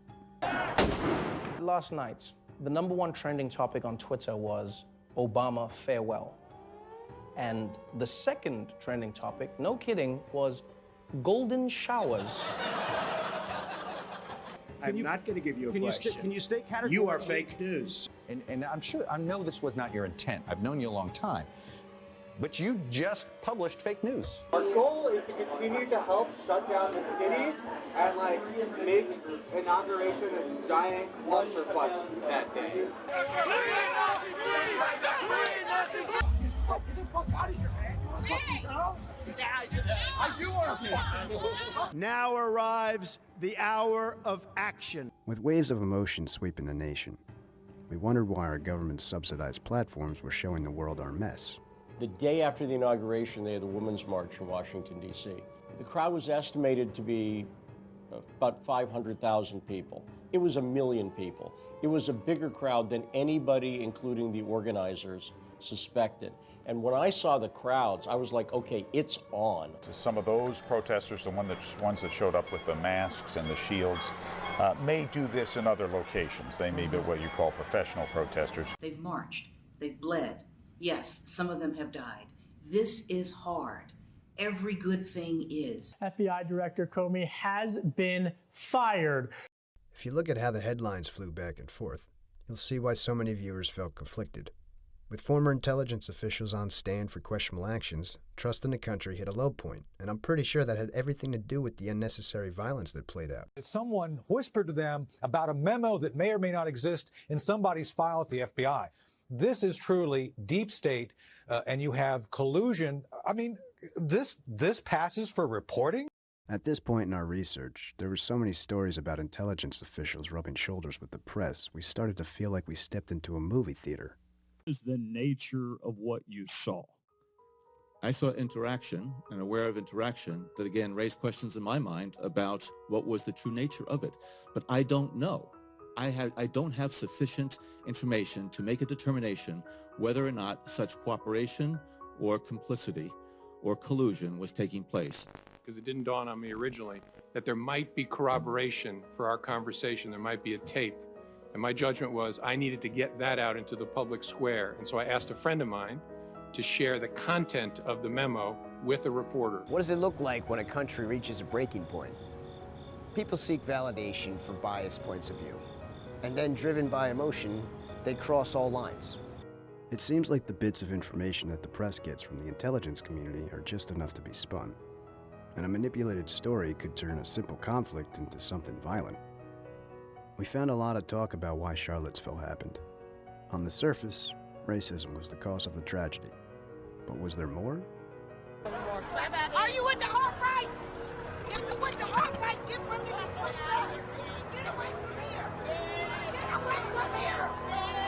Last night, the #1 trending topic on Twitter was Obama farewell. And the second trending topic, no kidding, was golden showers. I'm not going to give you a question. Can you stay categorical? You are fake news. And I know this was not your intent. I've known you a long time. But you just published fake news. Our goal is to continue to help shut down the city and make inauguration a giant clusterfuck that day. Now arrives the hour of action. With waves of emotion sweeping the nation, we wondered why our government's subsidized platforms were showing the world our mess. The day after the inauguration, they had the Women's March in Washington, D.C. The crowd was estimated to be about 500,000 people. It was 1 million people. It was a bigger crowd than anybody, including the organizers, suspected. And when I saw the crowds, I was like, okay, it's on. Some of those protesters, the ones that showed up with the masks and the shields, may do this in other locations. They may be what you call professional protesters. They've marched, they've bled. Yes, some of them have died. This is hard. Every good thing is. FBI Director Comey has been fired. If you look at how the headlines flew back and forth, you'll see why so many viewers felt conflicted. With former intelligence officials on stand for questionable actions, trust in the country hit a low point, and I'm pretty sure that had everything to do with the unnecessary violence that played out. Someone whispered to them about a memo that may or may not exist in somebody's file at the FBI. This is truly deep state, and you have collusion. I mean, this passes for reporting? At this point in our research, there were so many stories about intelligence officials rubbing shoulders with the press, we started to feel like we stepped into a movie theater. Is the nature of what you saw? I saw interaction and aware of interaction that again raised questions in my mind about what was the true nature of it. But I don't know. I don't have sufficient information to make a determination whether or not such cooperation or complicity or collusion was taking place. Because it didn't dawn on me originally that there might be corroboration for our conversation. There might be a tape. And my judgment was I needed to get that out into the public square. And so I asked a friend of mine to share the content of the memo with a reporter. What does it look like when a country reaches a breaking point? People seek validation for biased points of view. And then, driven by emotion, they cross all lines. It seems like the bits of information that the press gets from the intelligence community are just enough to be spun. And a manipulated story could turn a simple conflict into something violent. We found a lot of talk about why Charlottesville happened. On the surface, racism was the cause of the tragedy. But was there more? Are you with the alt-right? If you're with the alt-right, get from here. Get away from here. Get away from here.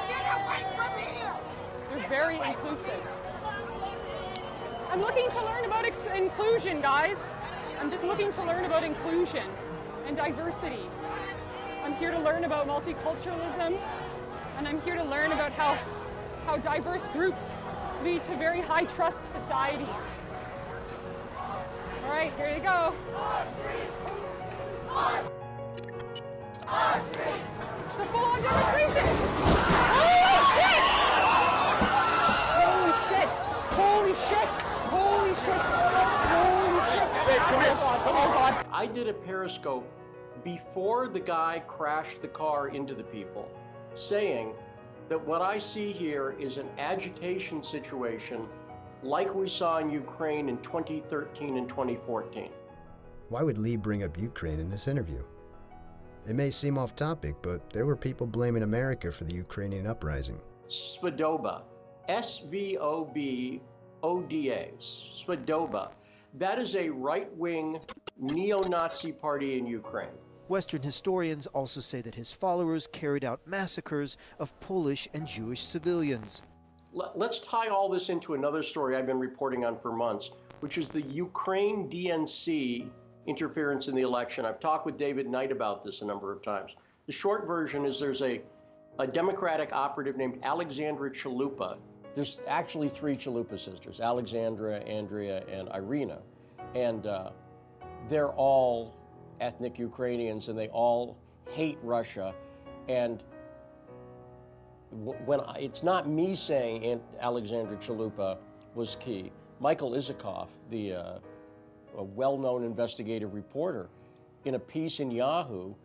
Get away from here. They're very inclusive. I'm looking to learn about inclusion, guys. I'm just looking to learn about inclusion and diversity. I'm here to learn about multiculturalism, and I'm here to learn about how diverse groups lead to very high trust societies. All right, here you go. It's a full-on demonstration. Oh, shit! Holy shit! Holy shit! Holy shit! Holy shit! Oh God! I did a Periscope before the guy crashed the car into the people, saying that what I see here is an agitation situation like we saw in Ukraine in 2013 and 2014. Why would Lee bring up Ukraine in this interview? It may seem off topic, but there were people blaming America for the Ukrainian uprising. Svoboda, S-V-O-B-O-D-A, Svoboda. That is a right-wing neo-Nazi party in Ukraine. Western historians also say that his followers carried out massacres of Polish and Jewish civilians. Let's tie all this into another story I've been reporting on for months, which is the Ukraine DNC interference in the election. I've talked with David Knight about this a number of times. The short version is there's a Democratic operative named Alexandra Chalupa. There's actually 3 Chalupa sisters, Alexandra, Andrea, and Irina. And they're all ethnic Ukrainians, and they all hate Russia. And it's not me saying Alexandra Chalupa was key. Michael Isikoff, a well-known investigative reporter, in a piece in Yahoo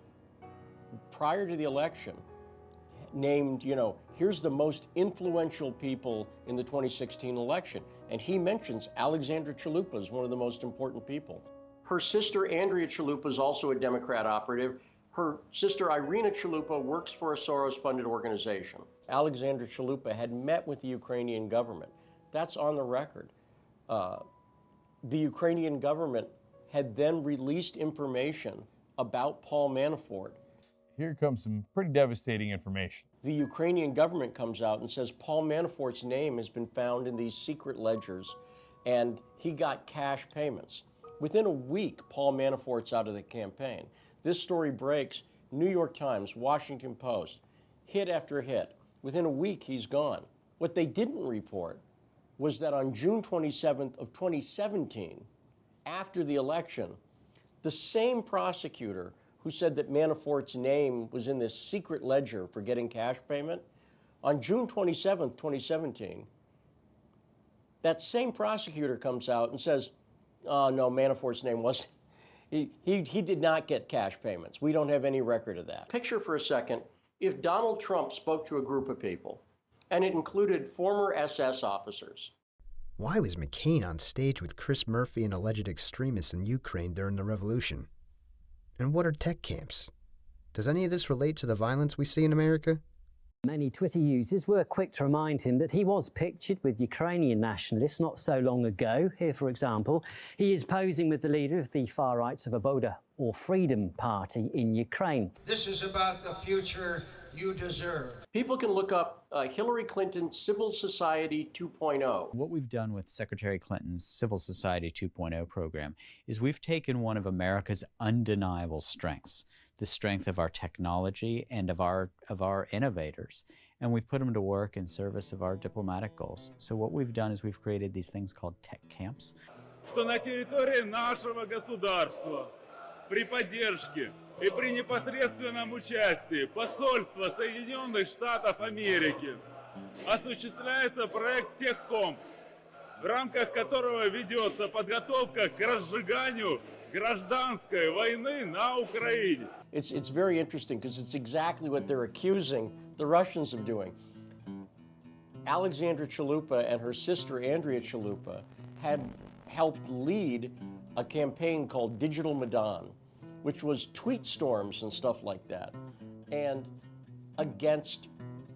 prior to the election, named, here's the most influential people in the 2016 election. And he mentions Alexandra Chalupa as one of the most important people. Her sister, Andrea Chalupa, is also a Democrat operative. Her sister, Irina Chalupa, works for a Soros-funded organization. Alexandra Chalupa had met with the Ukrainian government. That's on the record. The Ukrainian government had then released information about Paul Manafort. Here comes some pretty devastating information. The Ukrainian government comes out and says Paul Manafort's name has been found in these secret ledgers, and he got cash payments. Within a week, Paul Manafort's out of the campaign. This story breaks, New York Times, Washington Post, hit after hit. Within a week, he's gone. What they didn't report was that on June 27th of 2017, after the election, the same prosecutor who said that Manafort's name was in this secret ledger for getting cash payment, on June 27th, 2017, that same prosecutor comes out and says, oh, no, Manafort's name wasn't. He did not get cash payments. We don't have any record of that. Picture for a second, if Donald Trump spoke to a group of people, and it included former SS officers. Why was McCain on stage with Chris Murphy and alleged extremists in Ukraine during the revolution? And what are tech camps? Does any of this relate to the violence we see in America? Many Twitter users were quick to remind him that he was pictured with Ukrainian nationalists not so long ago. Here, for example, he is posing with the leader of the far-right Svoboda or Freedom Party in Ukraine. This is about the future you deserve. People can look up Hillary Clinton Civil Society 2.0. What we've done with Secretary Clinton's Civil Society 2.0 program is we've taken one of America's undeniable strengths, the strength of our technology and of our innovators, and we've put them to work in service of our diplomatic goals. So what we've done is we've created these things called tech camps. Что на территории нашего государства при поддержке и при непосредственном участии посольства Соединенных Штатов Америки осуществляется проект Техкомп, в рамках которого ведется подготовка к разжиганию гражданской войны на Украине. It's very interesting because it's exactly what they're accusing the Russians of doing. Alexandra Chalupa and her sister Andrea Chalupa had helped lead a campaign called Digital Maidan, which was tweet storms and stuff like that, and against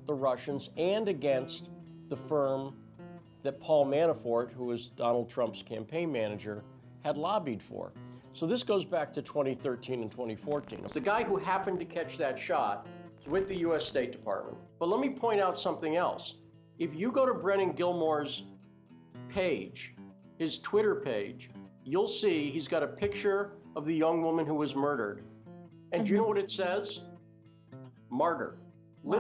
the Russians and against the firm that Paul Manafort, who was Donald Trump's campaign manager, had lobbied for. So this goes back to 2013 and 2014. The guy who happened to catch that shot is with the U.S. State Department. But let me point out something else. If you go to Brennan Gilmore's page, his Twitter page, you'll see he's got a picture of the young woman who was murdered. And do you know what it says? Martyr. Wow.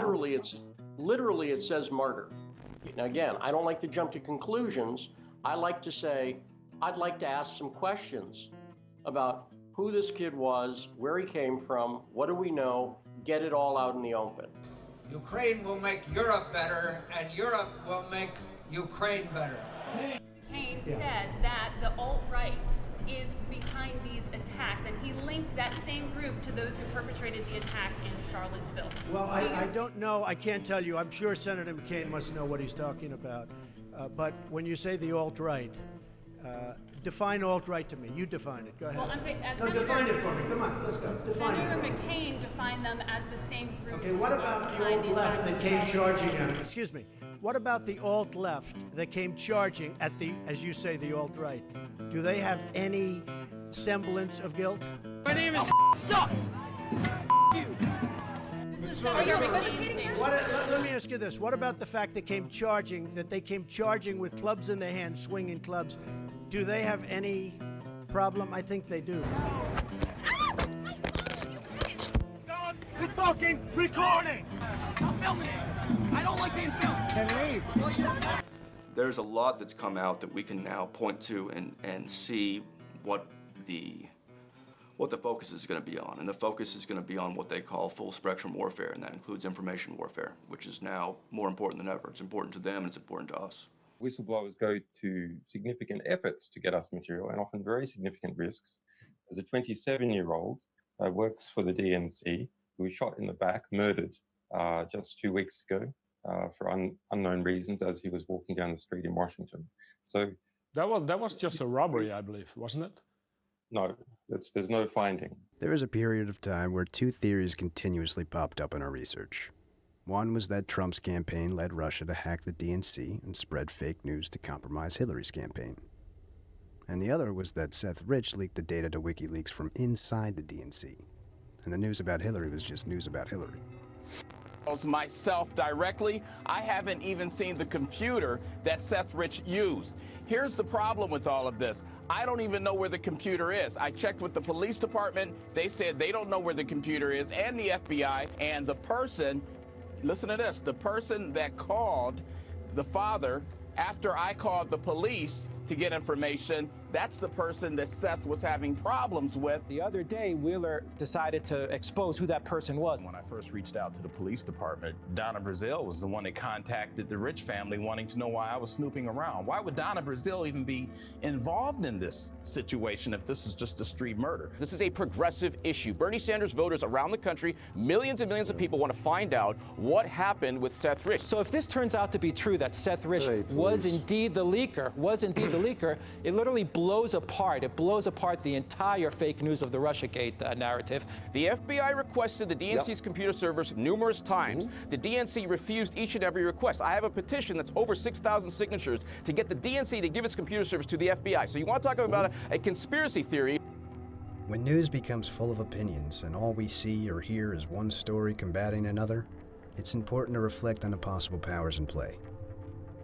Literally it says martyr. Now again, I don't like to jump to conclusions. I like to say I'd like to ask some questions about who this kid was, where he came from, what do we know, get it all out in the open. Ukraine will make Europe better, and Europe will make Ukraine better. Kane said that the alt-right is behind these attacks, and he linked that same group to those who perpetrated the attack in Charlottesville. Well, I don't know. I can't tell you. I'm sure Senator McCain must know what he's talking about. But when you say the alt-right, define alt-right to me. You define it. Go ahead. Well, I'm saying, define it for me. Come on, let's go. Define Senator it. McCain defined them as the same group. Okay, what about the alt-left that came charging at him? Excuse me. What about the alt-left that came charging at the, as you say, the alt-right? Do they have any semblance of guilt? My name is Suck. You. This is Senator McCain's statement. Let me ask you this. What about the fact they came charging with clubs in their hands, swinging clubs? Do they have any problem? I think they do. We're fucking recording. I'm filming it. I don't like being filmed. Can leave. There's a lot that's come out that we can now point to and see what the focus is going to be on. And the focus is going to be on what they call full spectrum warfare, and that includes information warfare, which is now more important than ever. It's important to them and it's important to us. Whistleblowers go to significant efforts to get us material, and often very significant risks. As a 27-year-old works for the DNC, who was shot in the back, murdered just 2 weeks ago for unknown reasons as he was walking down the street in Washington. So that was just a robbery, I believe, wasn't it? No, there's no finding. There was a period of time where two theories continuously popped up in our research. One was that Trump's campaign led Russia to hack the DNC and spread fake news to compromise Hillary's campaign. And the other was that Seth Rich leaked the data to WikiLeaks from inside the DNC. And the news about Hillary was just news about Hillary. Myself directly, I haven't even seen the computer that Seth Rich used. Here's the problem with all of this. I don't even know where the computer is. I checked with the police department. They said they don't know where the computer is, and the FBI, and the person, listen to this, the person that called the father after I called the police to get information, that's the person that Seth was having problems with. The other day, Wheeler decided to expose who that person was. When I first reached out to the police department, Donna Brazil was the one that contacted the Rich family wanting to know why I was snooping around. Why would Donna Brazil even be involved in this situation if this is just a street murder? This is a progressive issue. Bernie Sanders voters around the country, millions and millions of people want to find out what happened with Seth Rich. So if this turns out to be true, that Seth Rich was indeed the leaker, it literally blows apart. It blows apart the entire fake news of the Russiagate narrative. The FBI requested the DNC's computer servers numerous times. The DNC refused each and every request. I have a petition that's over 6,000 signatures to get the DNC to give its computer servers to the FBI. So you want to talk about a conspiracy theory? When news becomes full of opinions and all we see or hear is one story combating another, it's important to reflect on the possible powers in play.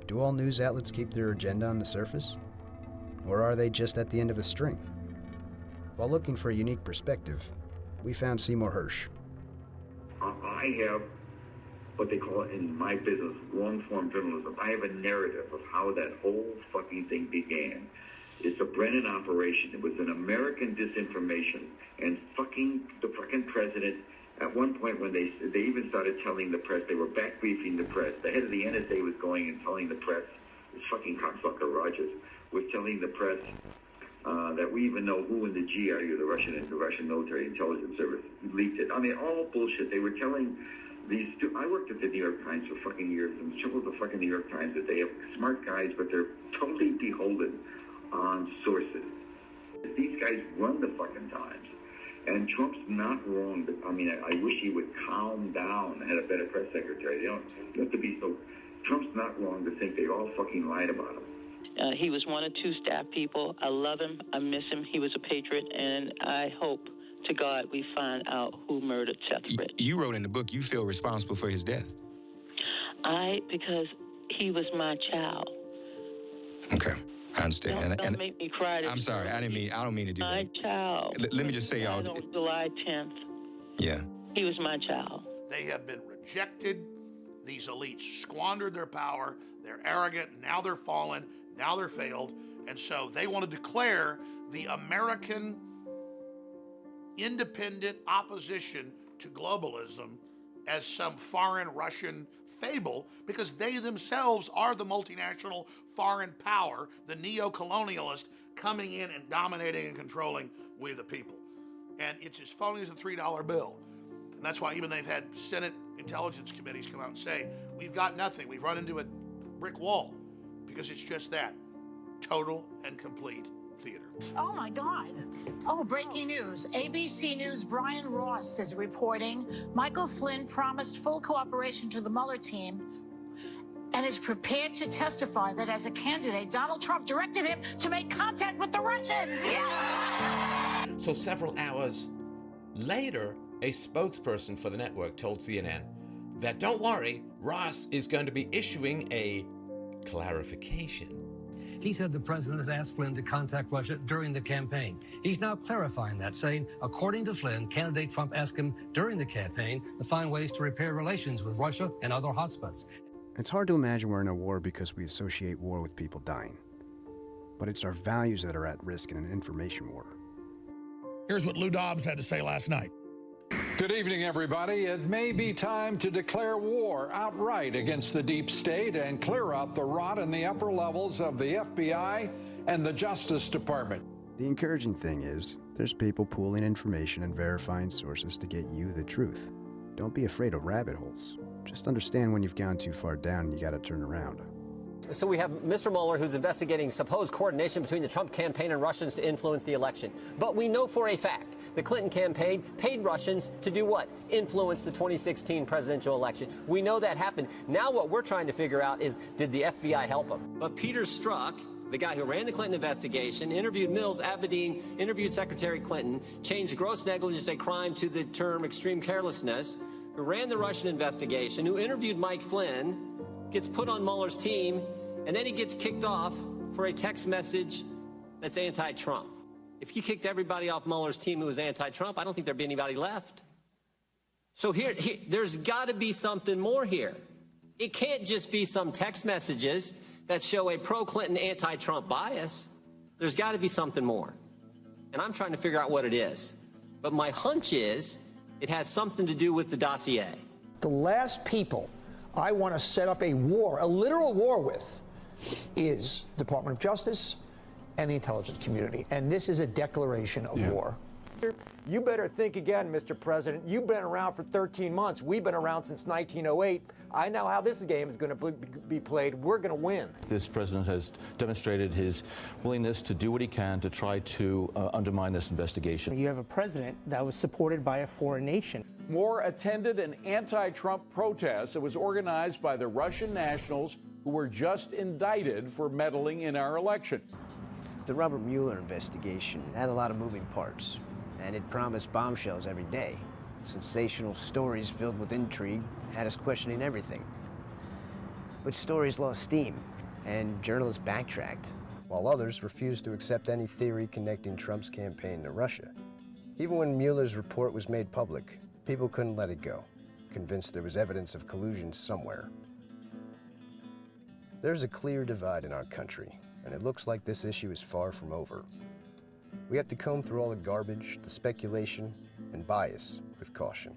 Do all news outlets keep their agenda on the surface? Or are they just at the end of a string? While looking for a unique perspective, we found Seymour Hersh. I have what they call in my business long-form journalism. I have a narrative of how that whole fucking thing began. It's a Brennan operation. It was an American disinformation, and the fucking president, at one point when they even started telling the press, they were back briefing the press. The head of the NSA was going and telling the press, this fucking cocksucker Rogers, was telling the press that we even know who in the GRU, the Russian military intelligence service, leaked it. I mean, all bullshit. They were telling these I worked at the New York Times for fucking years, and the trouble with the fucking New York Times is they have smart guys, but they're totally beholden on sources. These guys run the fucking Times. And Trump's not wrong. I mean, I wish he would calm down and had a better press secretary. You have to be so. Trump's not wrong to think they all fucking lied about him. He was one of two staff people. I love him. I miss him. He was a patriot, and I hope to God we find out who murdered Seth Rich. You wrote in the book you feel responsible for his death. Because he was my child. Okay. I understand. Don't make me cry. I'm sorry. I don't mean to do that. My child. Let me just say, y'all. On July 10th. Yeah. He was my child. They have been rejected. these elites squandered their power. They're arrogant. Now they're fallen. Now they're failed. And so they want to declare the American independent opposition to globalism as some foreign Russian fable, because they themselves are the multinational foreign power, the neo-colonialist coming in and dominating and controlling we the people. And it's as phony as a $3 bill. And that's why even they've had Senate intelligence committees come out and say, we've got nothing. We've run into a brick wall, because it's just that. Total and complete theater. Oh my God. Oh, breaking news. ABC News' Brian Ross is reporting Michael Flynn promised full cooperation to the Mueller team and is prepared to testify that as a candidate, Donald Trump directed him to make contact with the Russians. Yeah. So several hours later, a spokesperson for the network told CNN that, don't worry, Ross is going to be issuing a clarification. He said the president had asked Flynn to contact Russia during the campaign. He's now clarifying that, saying, according to Flynn, candidate Trump asked him during the campaign to find ways to repair relations with Russia and other hotspots. It's hard to imagine we're in a war because we associate war with people dying. But it's our values that are at risk in an information war. Here's what Lou Dobbs had to say last night. Good evening, everybody. It may be time to declare war outright against the deep state and clear out the rot in the upper levels of the FBI and the Justice Department. The encouraging thing is, there's people pooling information and verifying sources to get you the truth. Don't be afraid of rabbit holes. Just understand when you've gone too far down and you gotta turn around. So we have Mr. Mueller, who's investigating supposed coordination between the Trump campaign and Russians to influence the election. But we know for a fact the Clinton campaign paid Russians to do what? Influence the 2016 presidential election. We know that happened. Now what we're trying to figure out is, did the FBI help them? But Peter Strzok, the guy who ran the Clinton investigation, interviewed Mills, Abedin, interviewed Secretary Clinton, changed gross negligence a crime to the term extreme carelessness, who ran the Russian investigation, who interviewed Mike Flynn, gets put on Mueller's team, and then he gets kicked off for a text message that's anti-Trump. If you kicked everybody off Mueller's team who was anti-Trump, I don't think there'd be anybody left. So here there's got to be something more here. It can't just be some text messages that show a pro-Clinton, anti-Trump bias. There's got to be something more. And I'm trying to figure out what it is. But my hunch is it has something to do with the dossier. The last people I want to set up a war, a literal war with, is Department of Justice and the intelligence community. And this is a declaration of war. You better think again, Mr. President. You've been around for 13 months. We've been around since 1908. I know how this game is going to be played. We're going to win. This president has demonstrated his willingness to do what he can to try to undermine this investigation. You have a president that was supported by a foreign nation. Moore attended an anti-Trump protest that was organized by the Russian nationals who were just indicted for meddling in our election. The Robert Mueller investigation had a lot of moving parts, and it promised bombshells every day. Sensational stories filled with intrigue had us questioning everything. But stories lost steam, and journalists backtracked. While others refused to accept any theory connecting Trump's campaign to Russia. Even when Mueller's report was made public, people couldn't let it go, convinced there was evidence of collusion somewhere. There's a clear divide in our country, and it looks like this issue is far from over. We have to comb through all the garbage, the speculation, and bias with caution.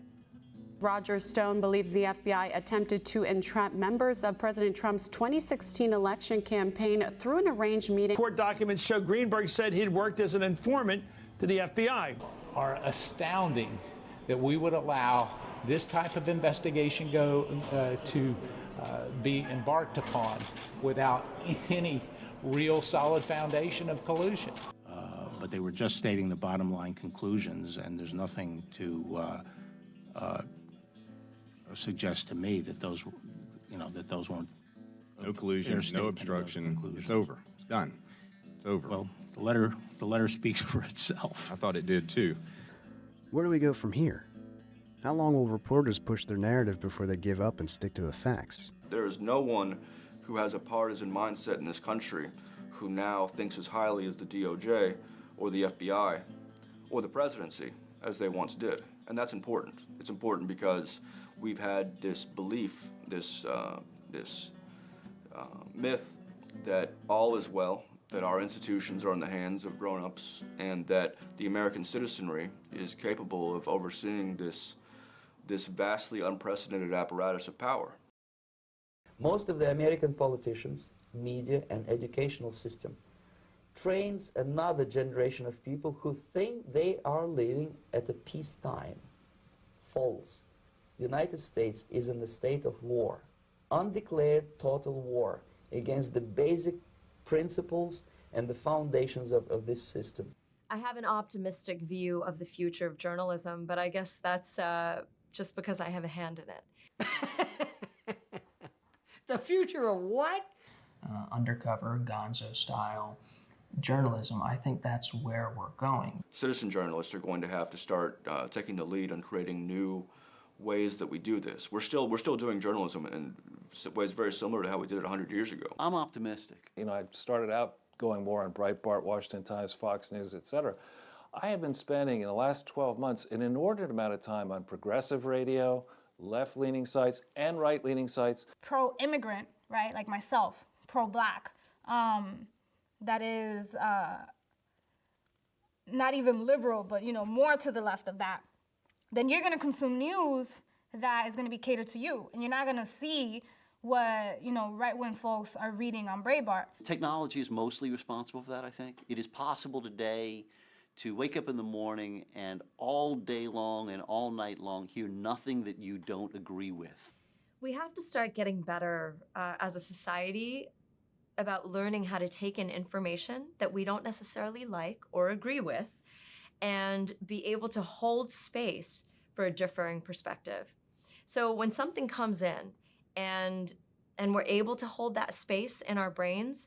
Roger Stone believes the FBI attempted to entrap members of President Trump's 2016 election campaign through an arranged meeting. Court documents show Greenberg said he'd worked as an informant to the FBI. Are astounding that we would allow this type of investigation to be embarked upon without any real solid foundation of collusion. But they were just stating the bottom line conclusions, and there's nothing to suggest to me that those, that those weren't. No collusion, no obstruction. It's over. It's done. It's over. Well, the letter speaks for itself. I thought it did too. Where do we go from here? How long will reporters push their narrative before they give up and stick to the facts? There is no one who has a partisan mindset in this country who now thinks as highly as the DOJ or the FBI or the presidency as they once did. And that's important. It's important because we've had this belief, this myth that all is well, that our institutions are in the hands of grown-ups, and that the American citizenry is capable of overseeing this vastly unprecedented apparatus of power. Most of the American politicians, media, and educational system trains another generation of people who think they are living at a peacetime. False. The United States is in the state of war, undeclared total war against the basic principles and the foundations of this system. I have an optimistic view of the future of journalism, but I guess that's just because I have a hand in it. The future of what? Undercover, gonzo-style journalism. I think that's where we're going. Citizen journalists are going to have to start taking the lead on creating new ways that we do this. We're still doing journalism in ways very similar to how we did it 100 years ago. I'm optimistic. You know, I started out going more on Breitbart, Washington Times, Fox News, etc. I have been spending in the last 12 months an inordinate amount of time on progressive radio, left-leaning sites, and right-leaning sites. Pro-immigrant, right, like myself, pro-black, that is not even liberal, but, you know, more to the left of that, then you're going to consume news that is going to be catered to you, and you're not going to see what, you know, right-wing folks are reading on Breitbart. Technology is mostly responsible for that, I think. It is possible today to wake up in the morning and all day long and all night long hear nothing that you don't agree with. We have to start getting better as a society about learning how to take in information that we don't necessarily like or agree with and be able to hold space for a differing perspective. So when something comes in and we're able to hold that space in our brains,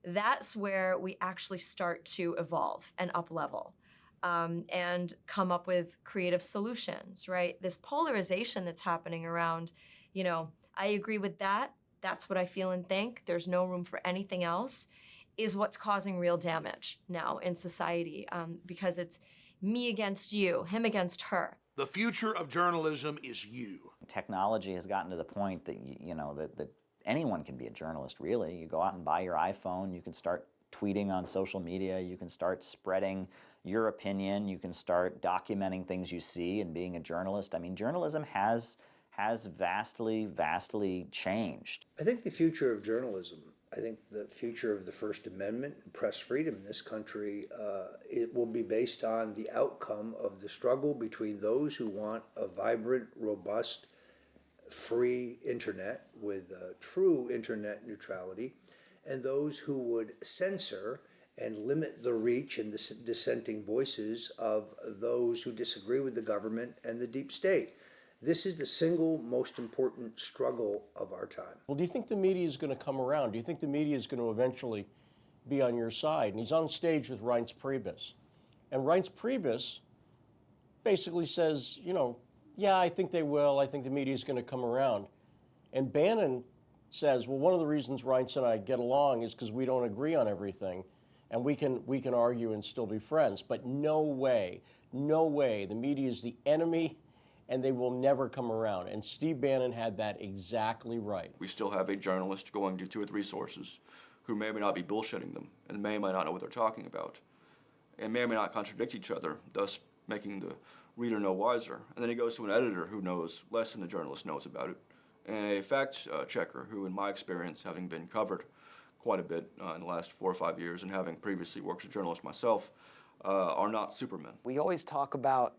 that's where we actually start to evolve and up-level and come up with creative solutions, right? This polarization that's happening around, you know, I agree with that, that's what I feel and think, there's no room for anything else, is what's causing real damage now in society because it's me against you, him against her. The future of journalism is you. Technology has gotten to the point that, you know, that anyone can be a journalist, really. You go out and buy your iPhone, you can start tweeting on social media, you can start spreading your opinion, you can start documenting things you see and being a journalist. I mean, journalism has vastly changed. I think the future of journalism, I think the future of the First Amendment and press freedom in this country, it will be based on the outcome of the struggle between those who want a vibrant, robust, free internet with true internet neutrality, and those who would censor and limit the reach and the dissenting voices of those who disagree with the government and the deep state. This is the single most important struggle of our time. Well, do you think the media is going to come around? Do you think the media is going to eventually be on your side? And he's on stage with Reince Priebus. And Reince Priebus basically says, you know, yeah, I think they will. I think the media is going to come around. And Bannon says, well, one of the reasons Reince and I get along is because we don't agree on everything. And we can argue and still be friends. But no way, the media is the enemy, and they will never come around. And Steve Bannon had that exactly right. We still have a journalist going to 2 or 3 sources who may or may not be bullshitting them, and may or may not know what they're talking about, and may or may not contradict each other, thus making the reader no wiser. And then he goes to an editor who knows less than the journalist knows about it, and a fact checker who, in my experience, having been covered quite a bit in the last 4 or 5 years and having previously worked as a journalist myself, are not supermen. We always talk about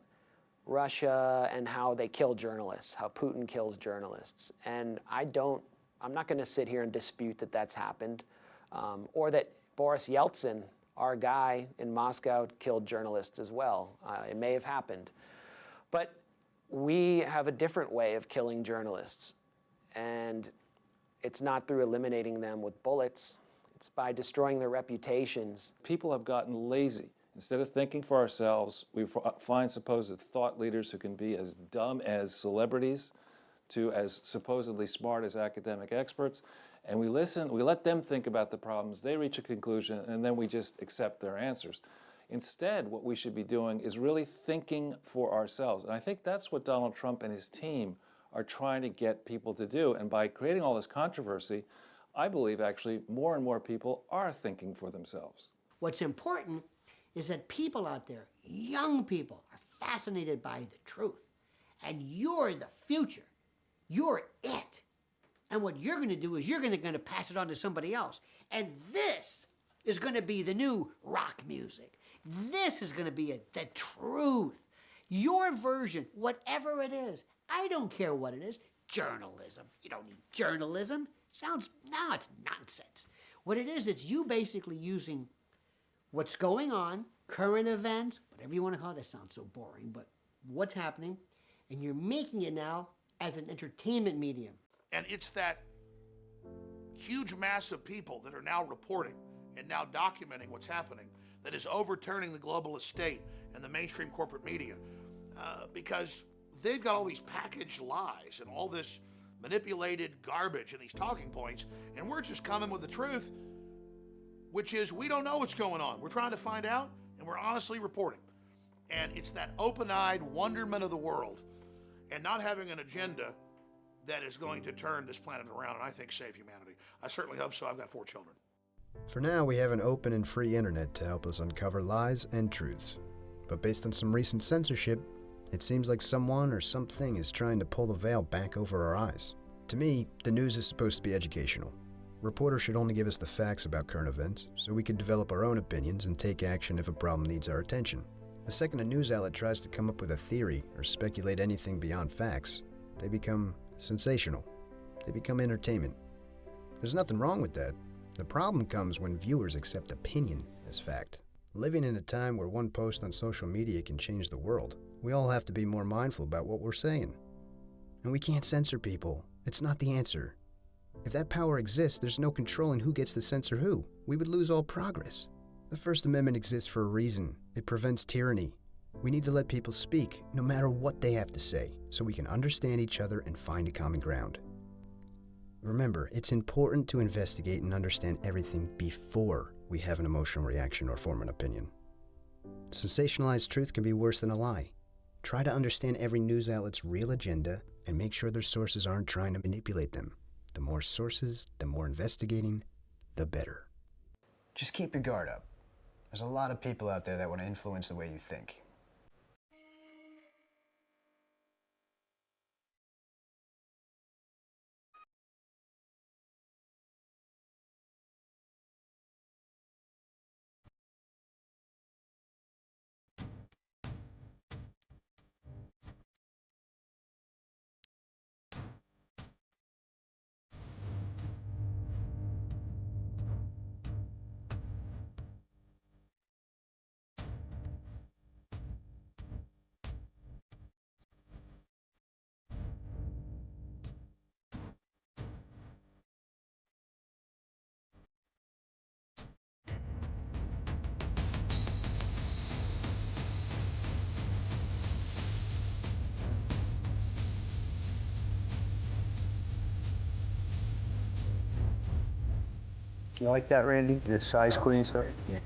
Russia and how they kill journalists, how Putin kills journalists. And I'm not going to sit here and dispute that that's happened, or that Boris Yeltsin, our guy in Moscow, killed journalists as well. It may have happened. But we have a different way of killing journalists. And it's not through eliminating them with bullets. It's by destroying their reputations. People have gotten lazy. Instead of thinking for ourselves, we find supposed thought leaders who can be as dumb as celebrities to as supposedly smart as academic experts, and we listen, we let them think about the problems, they reach a conclusion, and then we just accept their answers. Instead, what we should be doing is really thinking for ourselves, and I think that's what Donald Trump and his team are trying to get people to do. And by creating all this controversy, I believe actually more and more people are thinking for themselves. What's important is that people out there, young people, are fascinated by the truth. And you're the future. You're it. And what you're going to do is you're going to pass it on to somebody else. And this is going to be the new rock music. This is going to be the truth. Your version, whatever it is, I don't care what it is. Journalism. You don't need journalism. No, it's nonsense. What it is, it's you basically using what's going on, current events, whatever you want to call it. That sounds so boring, but what's happening, and you're making it now as an entertainment medium. And it's that huge mass of people that are now reporting and now documenting what's happening that is overturning the globalist state and the mainstream corporate media because they've got all these packaged lies and all this manipulated garbage and these talking points, and we're just coming with the truth, which is we don't know what's going on. We're trying to find out, and we're honestly reporting. And it's that open-eyed wonderment of the world and not having an agenda that is going to turn this planet around and I think save humanity. I certainly hope so. I've got 4 children. For now, we have an open and free internet to help us uncover lies and truths. But based on some recent censorship, it seems like someone or something is trying to pull the veil back over our eyes. To me, the news is supposed to be educational. Reporters should only give us the facts about current events so we can develop our own opinions and take action if a problem needs our attention. The second a news outlet tries to come up with a theory or speculate anything beyond facts, they become sensational. They become entertainment. There's nothing wrong with that. The problem comes when viewers accept opinion as fact. Living in a time where one post on social media can change the world, we all have to be more mindful about what we're saying. And we can't censor people. It's not the answer. If that power exists, there's no controlling who gets to censor who. We would lose all progress. The First Amendment exists for a reason. It prevents tyranny. We need to let people speak, no matter what they have to say, so we can understand each other and find a common ground. Remember, it's important to investigate and understand everything before we have an emotional reaction or form an opinion. Sensationalized truth can be worse than a lie. Try to understand every news outlet's real agenda and make sure their sources aren't trying to manipulate them. The more sources, the more investigating, the better. Just keep your guard up. There's a lot of people out there that want to influence the way you think. You like that, Randy? The size queen stuff? Yeah.